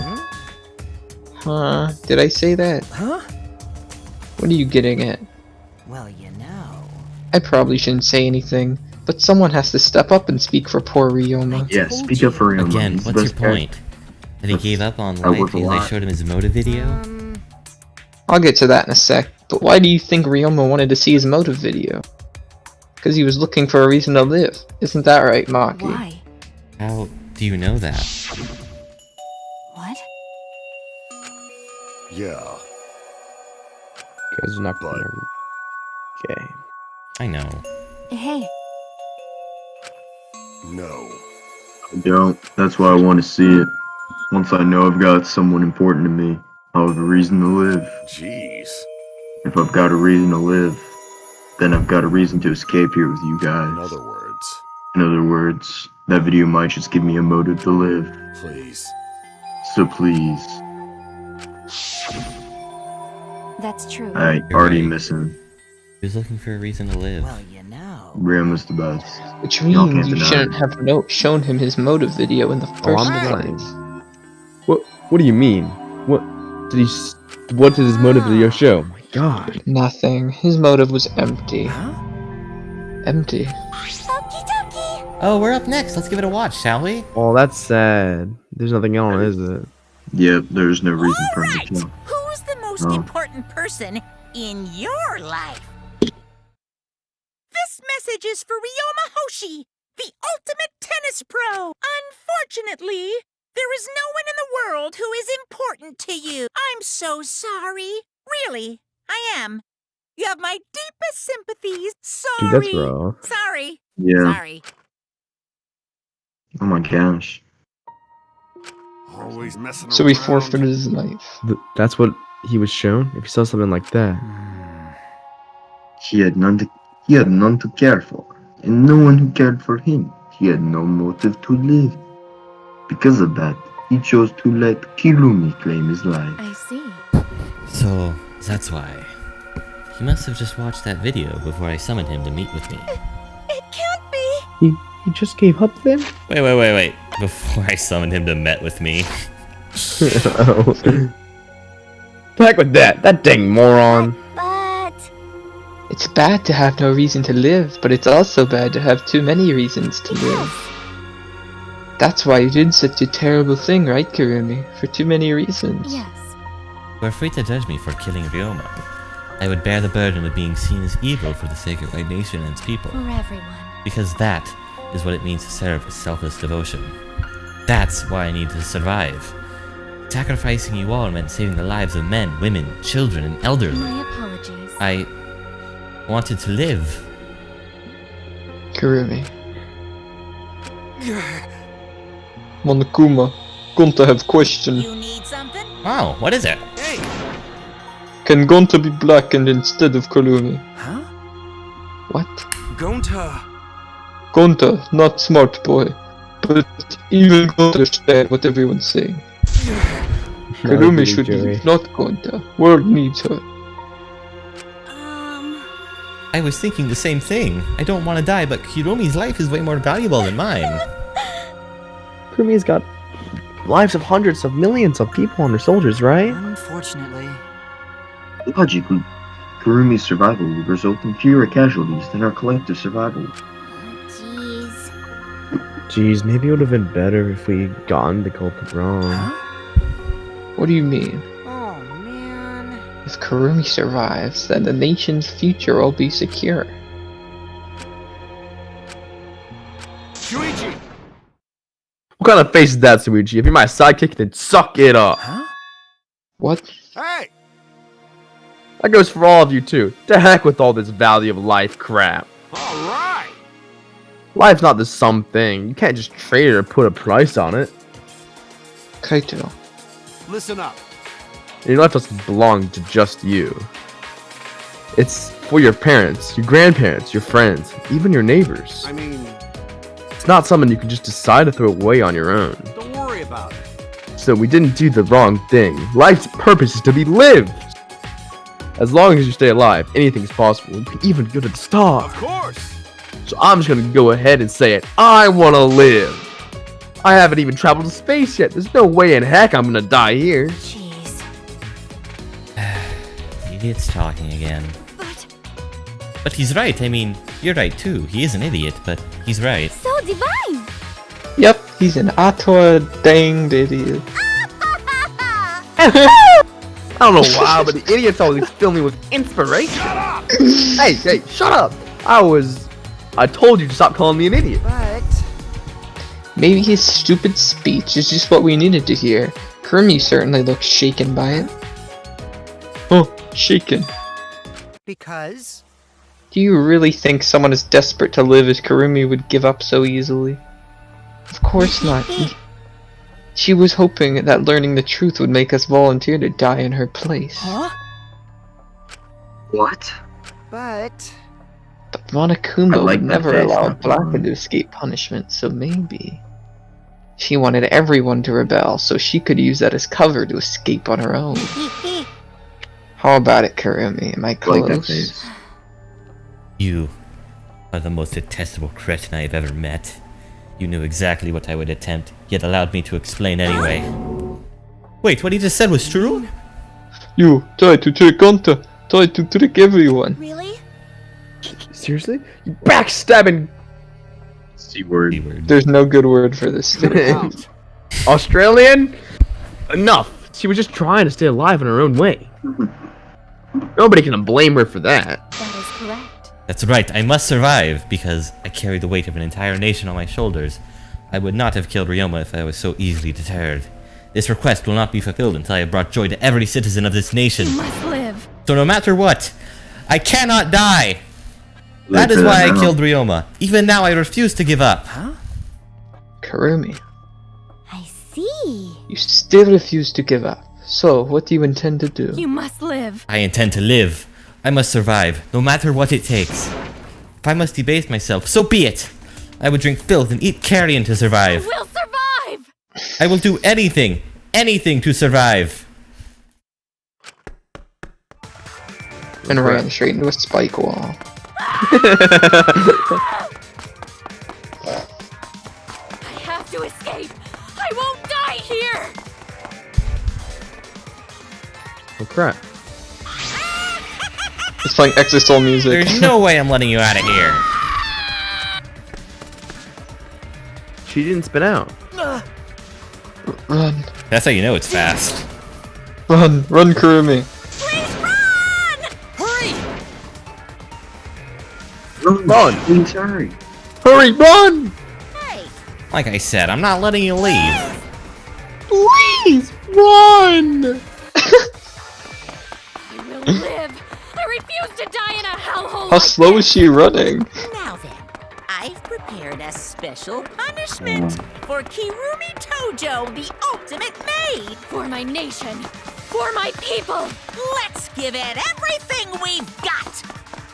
Huh? Did I say that? Huh? What are you getting at? Well, you know. I probably shouldn't say anything, but someone has to step up and speak for poor Ryoma. Yeah, speak up for Ryoma. Again, He's the what's your best guy. point? That he gave up on I life work a because I lot. showed him his motive video? I'll get to that in a sec, but why do you think Ryoma wanted to see his motive video? Because he was looking for a reason to live. Isn't that right, Maki? Why? How do you know that? What? Yeah. Guys are not gonna. Okay. I know. Hey, No. I don't. That's why I want to see it. Once I know I've got someone important to me, I'll have a reason to live. Jeez. If I've got a reason to live, then I've got a reason to escape here with you guys. In other words, In other words, that video might just give me a motive to live. please. So please, that's true. I already miss him. He was looking for a reason to live. Well, you know. Ram was the best. Which Y'all means can't you deny shouldn't it. have shown him his motive video in the Oh, first I'm place. denying. What do you mean? What did he? What did his motive video show? My God. Nothing. His motive was empty. Empty. Oh, we're up next. Let's give it a watch, shall we? Oh, that's sad. There's nothing on, is it? Yep, there's no reason for him to kill. Who's the most Oh. important person in your life? This message is for Ryoma Hoshi, the ultimate tennis pro. Unfortunately, there is no one in the world who is important to you. I'm so sorry. Really, I am. You have my deepest sympathies. Dude, Sorry. that's rough. Sorry. Yeah. Sorry. Oh my gosh. Always messing So he around. forfeited his life. That's what he was shown. If he saw something like that, He had none to care for, and no one who cared for him. He had no motive to live. Because of that, he chose to let Kirumi claim his life. I see. So, that's why. He must have just watched that video before I summoned him to meet with me. It can't be. he just gave up then. Wait. Before I summoned him to met with me. Oh. Back with that dang moron. But It's bad to have no reason to live, but it's also bad to have too many reasons to live. That's why you did such a terrible thing, right, Kirumi? For too many reasons. Yes. You are free to judge me for killing Ryoma. I would bear the burden of being seen as evil for the sake of my nation and its people. For everyone. Because that is what it means to serve with selfless devotion. That's why I need to survive. Sacrificing you all meant saving the lives of men, women, children, and elderly. My apologies. I wanted to live. Kirumi. Monokuma, Gonta have question. You need something? Oh, what is it? Hey! Can Gonta be blackened instead of Kurumi? Huh? What? Gonta. Gonta, not smart boy. But even Gonta understand what everyone's saying. Kurumi should leave, not Gonta. World needs her. I was thinking the same thing. I don't want to die, but Hiromi's life is way more valuable than mine. Kurumi's got lives of hundreds of millions of people and their soldiers, right? Unfortunately. Logically, Kurumi's survival will result in fewer casualties than our collective survival. jeez. Jeez, maybe it would have been better if we gotten the culprit wrong. What do you mean? Oh man. If Kurumi survives, then the nation's future will be secure. kind of face is that, Suichi? If you're my sidekick, then suck it up. What? Hey! That goes for all of you too. To heck with all this value of life crap. Alright! Life's not this some thing. You can't just trade it or put a price on it. Kaito. Listen up. Your life doesn't belong to just you. It's for your parents, your grandparents, your friends, even your neighbors. I mean, It's not something you can just decide to throw away on your own. don't worry about it. So we didn't do the wrong thing. Life's purpose is to be lived. As long as you stay alive, anything's possible. You can even go to the stars. Of course! So I'm just gonna go ahead and say it. I wanna live. I haven't even traveled to space yet. There's no way in heck I'm gonna die here. Jeez. The idiot's talking again. But he's right. I mean, you're right too. He is an idiot, but he's right. So divine! Yep, he's an utter danged idiot. I don't know why, but the idiots always fill me with inspiration. Shut up! Hey, shut up! I told you to stop calling me an idiot. But Maybe his stupid speech is just what we needed to hear. Kurumi certainly looks shaken by it. Oh, shaken. because Do you really think someone as desperate to live as Kurumi would give up so easily? Of course not. She was hoping that learning the truth would make us volunteer to die in her place. Huh? What? But Monokuma I like would that never face, allow not Black one. to escape punishment, so maybe she wanted everyone to rebel so she could use that as cover to escape on her own. How about it, Kurumi? Am I I like that close? face. You are the most detestable cretin I have ever met. You knew exactly what I would attempt, yet allowed me to explain anyway. Wait, what he just said was true? You tried to trick Gonta, tried to trick everyone. Really? Seriously? You backstabbing C-word. There's no good word for this. Australian? Enough. She was just trying to stay alive in her own way. Nobody can blame her for that. That is correct. That's right, I must survive, because I carry the weight of an entire nation on my shoulders. I would not have killed Ryoma if I was so easily deterred. This request will not be fulfilled until I have brought joy to every citizen of this nation. You must live. So no matter what, I cannot die! That is why I killed Ryoma. Even now I refuse to give up. Huh? Kurumi, I see. you still refuse to give up. So, what do you intend to do? You must live. I intend to live. I must survive, no matter what it takes. If I must debase myself, so be it! I would drink filth and eat carrion to survive. We'll survive! I will do anything, anything to survive. And ran straight into a spike wall. I have to escape. I won't die here. Oh crap. It's playing Exisol music. There's no way I'm letting you out of here. She didn't spin out. Run. That's how you know it's fast. Run, Kurumi. Run! Please hurry. Hurry, run! Like I said, I'm not letting you leave. Please, run! I will live. I refuse to die in a hellhole. How slow is she running? Now then, I've prepared a special punishment for Kirumi Tojo, the ultimate maid. For my nation. For my people. Let's give it everything we've got.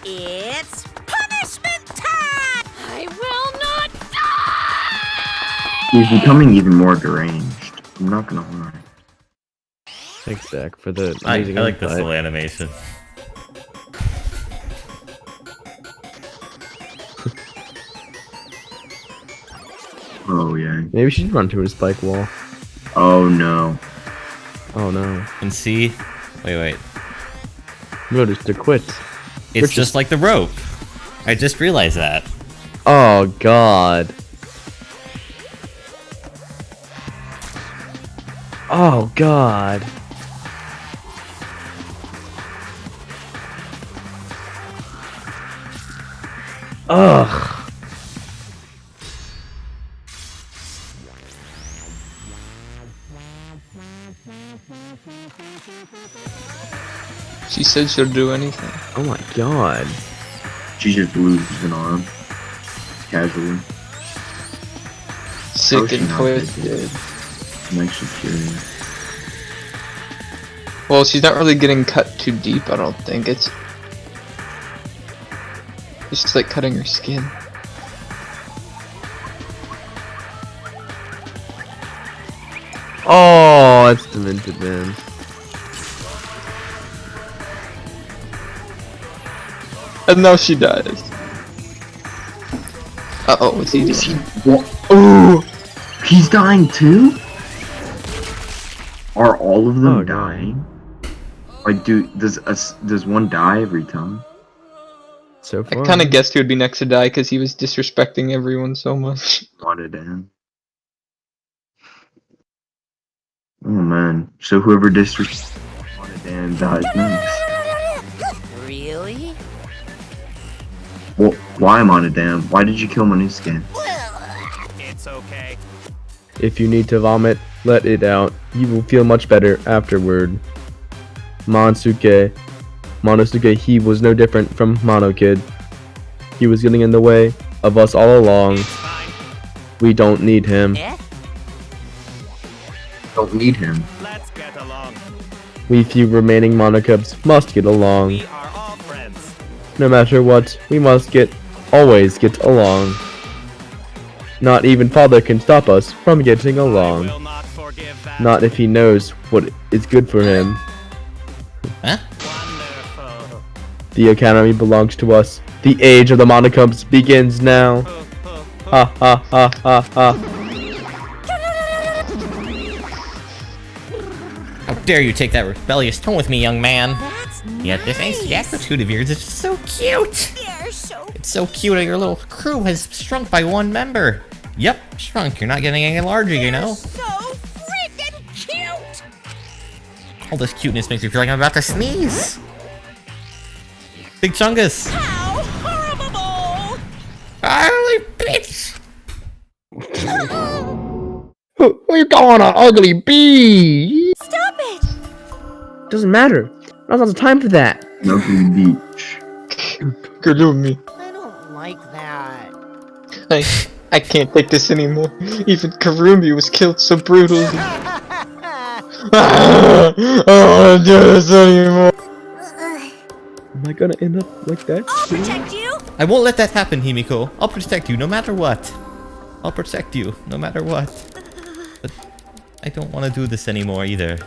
It's punishment time! I will not die! He's becoming even more deranged. I'm not gonna lie. Thanks, Zach, for the I amazing like this insight. little animation. Oh yeah. Maybe she should run to a spike wall. Oh no. Oh no. And see? Wait. No, just to quit. It's just like the rope. I just realized that. Oh god. Oh god. Ugh. She said she'll do anything. Oh my god. She just loses an arm. Casually. Sick she and not twisted. I'm actually curious. Well, she's not really getting cut too deep, I don't think. It's just like cutting her skin. Oh, it's demented, man. And now she dies. Uh-oh, what's he doing? Oh! He's dying too? Are all of them dying? Like, does one die every time? So I far. kind of guessed he would be next to die because he was disrespecting everyone so much. Monodam. Oh man. So whoever disrespects Monodam dies next. Really? Well, why Monodam? Why did you kill Manusuke? It's okay. If you need to vomit, let it out. You will feel much better afterward. Monosuke, he was no different from Mono Kid. He was getting in the way of us all along. We don't need him. Don't need him. Let's get along. We few remaining Monocubs must get along. We are all friends. No matter what, we must always get along. Not even father can stop us from getting along. Not if he knows what is good for him. Huh? The academy belongs to us. The age of the Monocubs begins now. Ha ha ha ha ha. How dare you take that rebellious tone with me, young man? Yet this ancient attitude of yours is just so cute. It's so cute that your little crew has shrunk by one member. Yep, shrunk. You're not getting any larger, you know. So freaking cute! All this cuteness makes me feel like I'm about to sneeze. Big Chungus. How horrible! Holy bitch! We're going on, ugly bee! Stop it! Doesn't matter. I don't have time for that. Ugly beach. Kurumi. I don't like that. I can't take this anymore. Even Kurumi was killed so brutally. I don't want to do this anymore. Am I gonna end up like that? I'll protect you! I won't let that happen, Himiko. I'll protect you no matter what. I'll protect you no matter what. But I don't want to do this anymore either.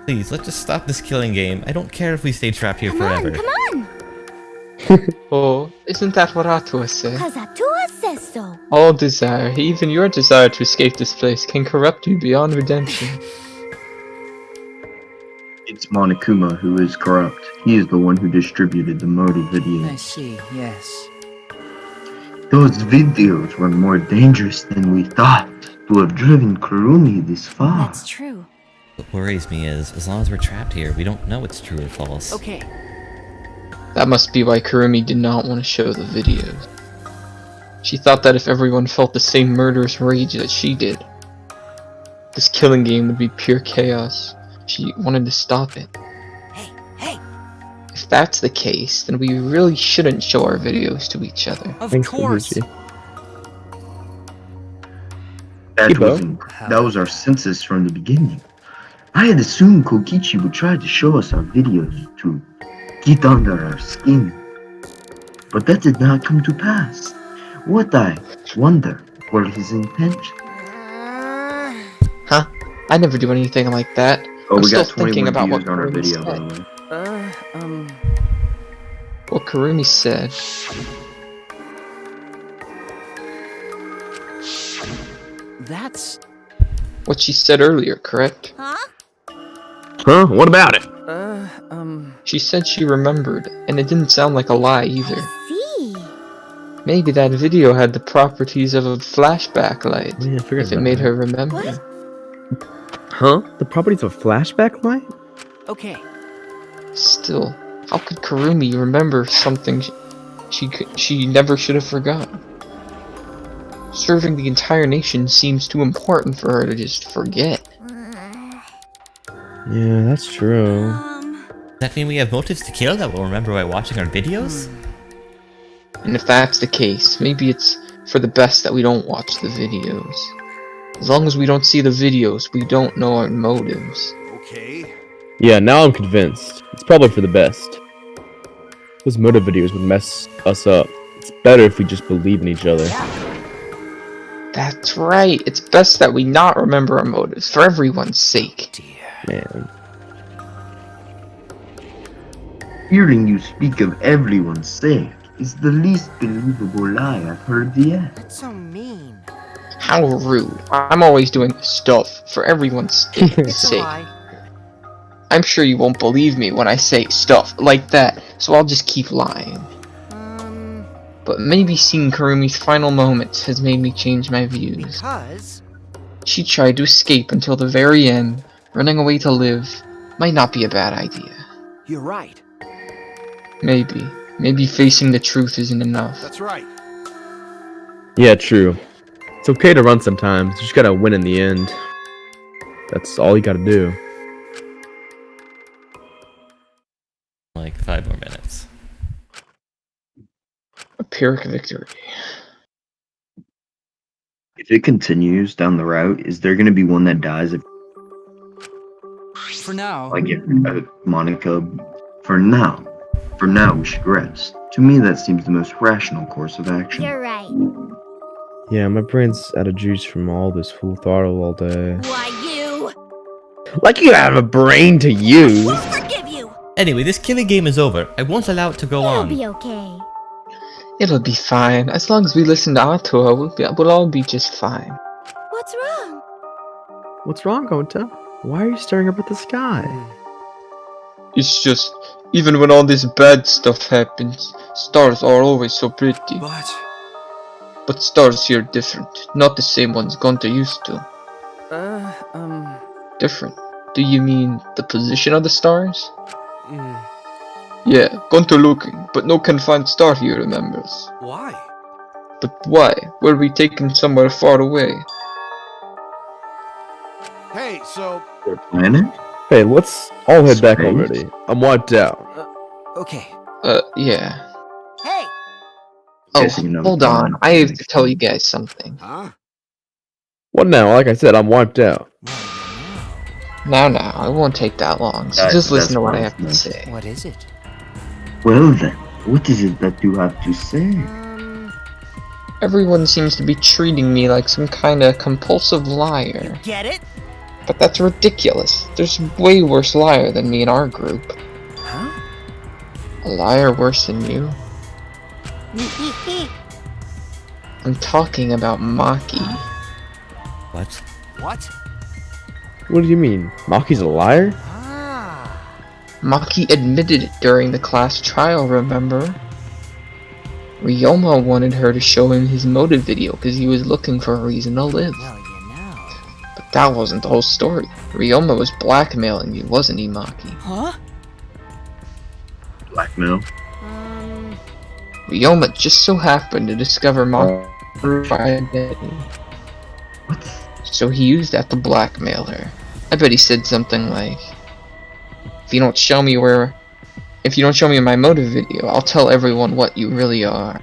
Please, let's just stop this killing game. I don't care if we stay trapped here forever. Come on! Oh, isn't that what Atua said? Cause Atua says so. All desire, even your desire to escape this place, can corrupt you beyond redemption. It's Monokuma who is corrupt. He is the one who distributed the motive videos. I see, yes. Those videos were more dangerous than we thought to have driven Kurumi this far. That's true. What worries me is, as long as we're trapped here, we don't know what's true or false. Okay. That must be why Kurumi did not want to show the videos. She thought that if everyone felt the same murderous rage that she did, this killing game would be pure chaos. She wanted to stop it. Hey! If that's the case, then we really shouldn't show our videos to each other. Of Thanks, course. Luigi. That was our census from the beginning. I had assumed Kokichi would try to show us our videos to get under our skin. But that did not come to pass. What I wonder were his intentions. Huh? I never do anything like that. Oh, I'm we still got 21 thinking about views what on our Kurumi video, by said. the way. What Kurumi said. That's... What she said earlier, correct? Huh? Huh? What about it? She said she remembered, and it didn't sound like a lie either. See? Maybe that video had the properties of a flashback light, Yeah, I figured if it about made that. her remember. Huh? The properties of a flashback light? Okay. Still, how could Kurumi remember something she never should have forgotten? Serving the entire nation seems too important for her to just forget. Yeah, that's true. Does that mean we have motives to kill that we'll remember by watching our videos? And if that's the case, maybe it's for the best that we don't watch the videos. As long as we don't see the videos, we don't know our motives. Okay. Yeah, now I'm convinced. It's probably for the best. Those motive videos would mess us up. It's better if we just believe in each other. That's right. It's best that we not remember our motives, for everyone's sake. Man. Hearing you speak of everyone's sake is the least believable lie I've heard yet. That's so mean. How rude. I'm always doing stuff for everyone's sake. I'm sure you won't believe me when I say stuff like that, so I'll just keep lying. But maybe seeing Kurumi's final moments has made me change my views. Because? She tried to escape until the very end. Running away to live might not be a bad idea. You're right. Maybe. Maybe facing the truth isn't enough. That's right. Yeah, true. It's okay to run sometimes. You just gotta win in the end. That's all you gotta do. Like 5 more minutes. A Pyrrhic victory. If it continues down the route, is there going to be one that dies? For now. Like if Monica. For now, we should rest. To me, that seems the most rational course of action. You're right. Yeah, my brain's out of juice from all this full throttle all day. Why, you? Like you have a brain to use! Forgive you! Anyway, this killing game is over. I won't allow it to go It'll on. be okay. It'll be fine. As long as we listen to Atua, we'll all be just fine. What's wrong? What's wrong, Gonta? Why are you staring up at the sky? It's just, even when all this bad stuff happens, stars are always so pretty. But stars here are different. Not the same ones Gonta used to. Different. Do you mean the position of the stars? Yeah, Gonta looking, but no confined star he remembers. Why? But why? Were we taken somewhere far away? Hey, so... Their planet? Hey, let's all head back Space? already. I'm wiped out. Okay. Yeah. Hey! Oh, Guessing another hold on. time. I have to tell you guys something. Huh? What now? Like I said, I'm wiped out. Now, it won't take that long, so just listen to what I have to say. What is it? Well then, what is it that you have to say? Everyone seems to be treating me like some kind of compulsive liar. Get it? But that's ridiculous. There's a way worse liar than me in our group. Huh? A liar worse than you? I'm talking about Maki. What? What? What do you mean? Maki's a liar? Maki admitted it during the class trial, remember? Ryoma wanted her to show him his motive video because he was looking for a reason to live. But that wasn't the whole story. Ryoma was blackmailing you, wasn't he, Maki? Huh? Blackmail? Ryoma just so happened to discover Maki's identity. What? So he used that to blackmail her. I bet he said something like, if you don't show me my motive video, I'll tell everyone what you really are.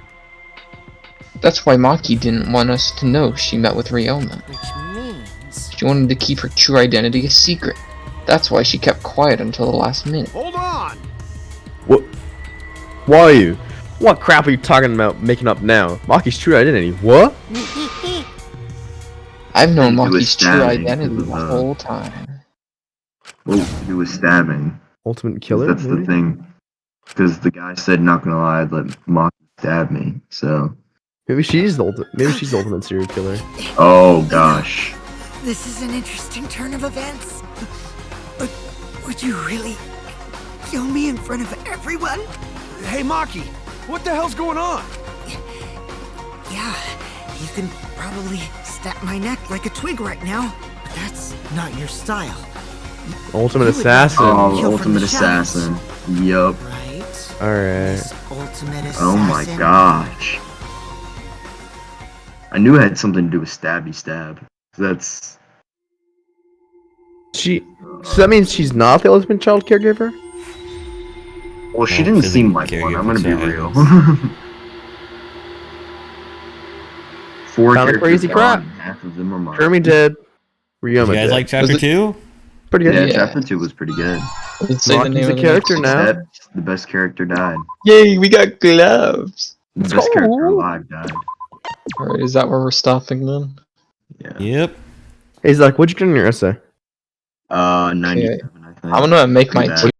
That's why Maki didn't want us to know she met with Ryoma. Which means... She wanted to keep her true identity a secret. That's why she kept quiet until the last minute. Hold on! What? Why are you? What crap are you talking about making up now? Maki's true identity. What? I've known He was Maki's true stabbing identity because the of, whole time. Oh, he was stabbing. Ultimate killer? That's the thing. Because the guy said, not gonna lie, I'd let Maki stab me, so... Maybe she's the ultimate serial killer. Oh, gosh. This is an interesting turn of events. But would you really kill me in front of everyone? Hey, Maki! What the hell's going on? Yeah, you can probably snap my neck like a twig right now, but that's not your style. Ultimate You would assassin. rather Oh, kill from ultimate the shadows. assassin. Yup. Right? Alright. Ultimate assassin. Oh my gosh. I knew it had something to do with stabby stab. That's... So that means she's not the ultimate child caregiver? Well, she No, didn't physical seem like one. I'm gonna be caregiver real. child. 4 Kinda characters crazy crap. gone, half of them are mine. Jeremy dead. Did Ryoma you guys dead. like chapter 2? Pretty good. Yeah, Yeah. chapter 2 was pretty good. Let's say the Maki's name a of the character next- now. Except the best character died. Yay, we got gloves! The Let's best go. character alive died. Alright, is that where we're stopping then? Yeah. Yep. He's like, what'd you get in your essay? 97, I think. I'm gonna make my Pretty bad. team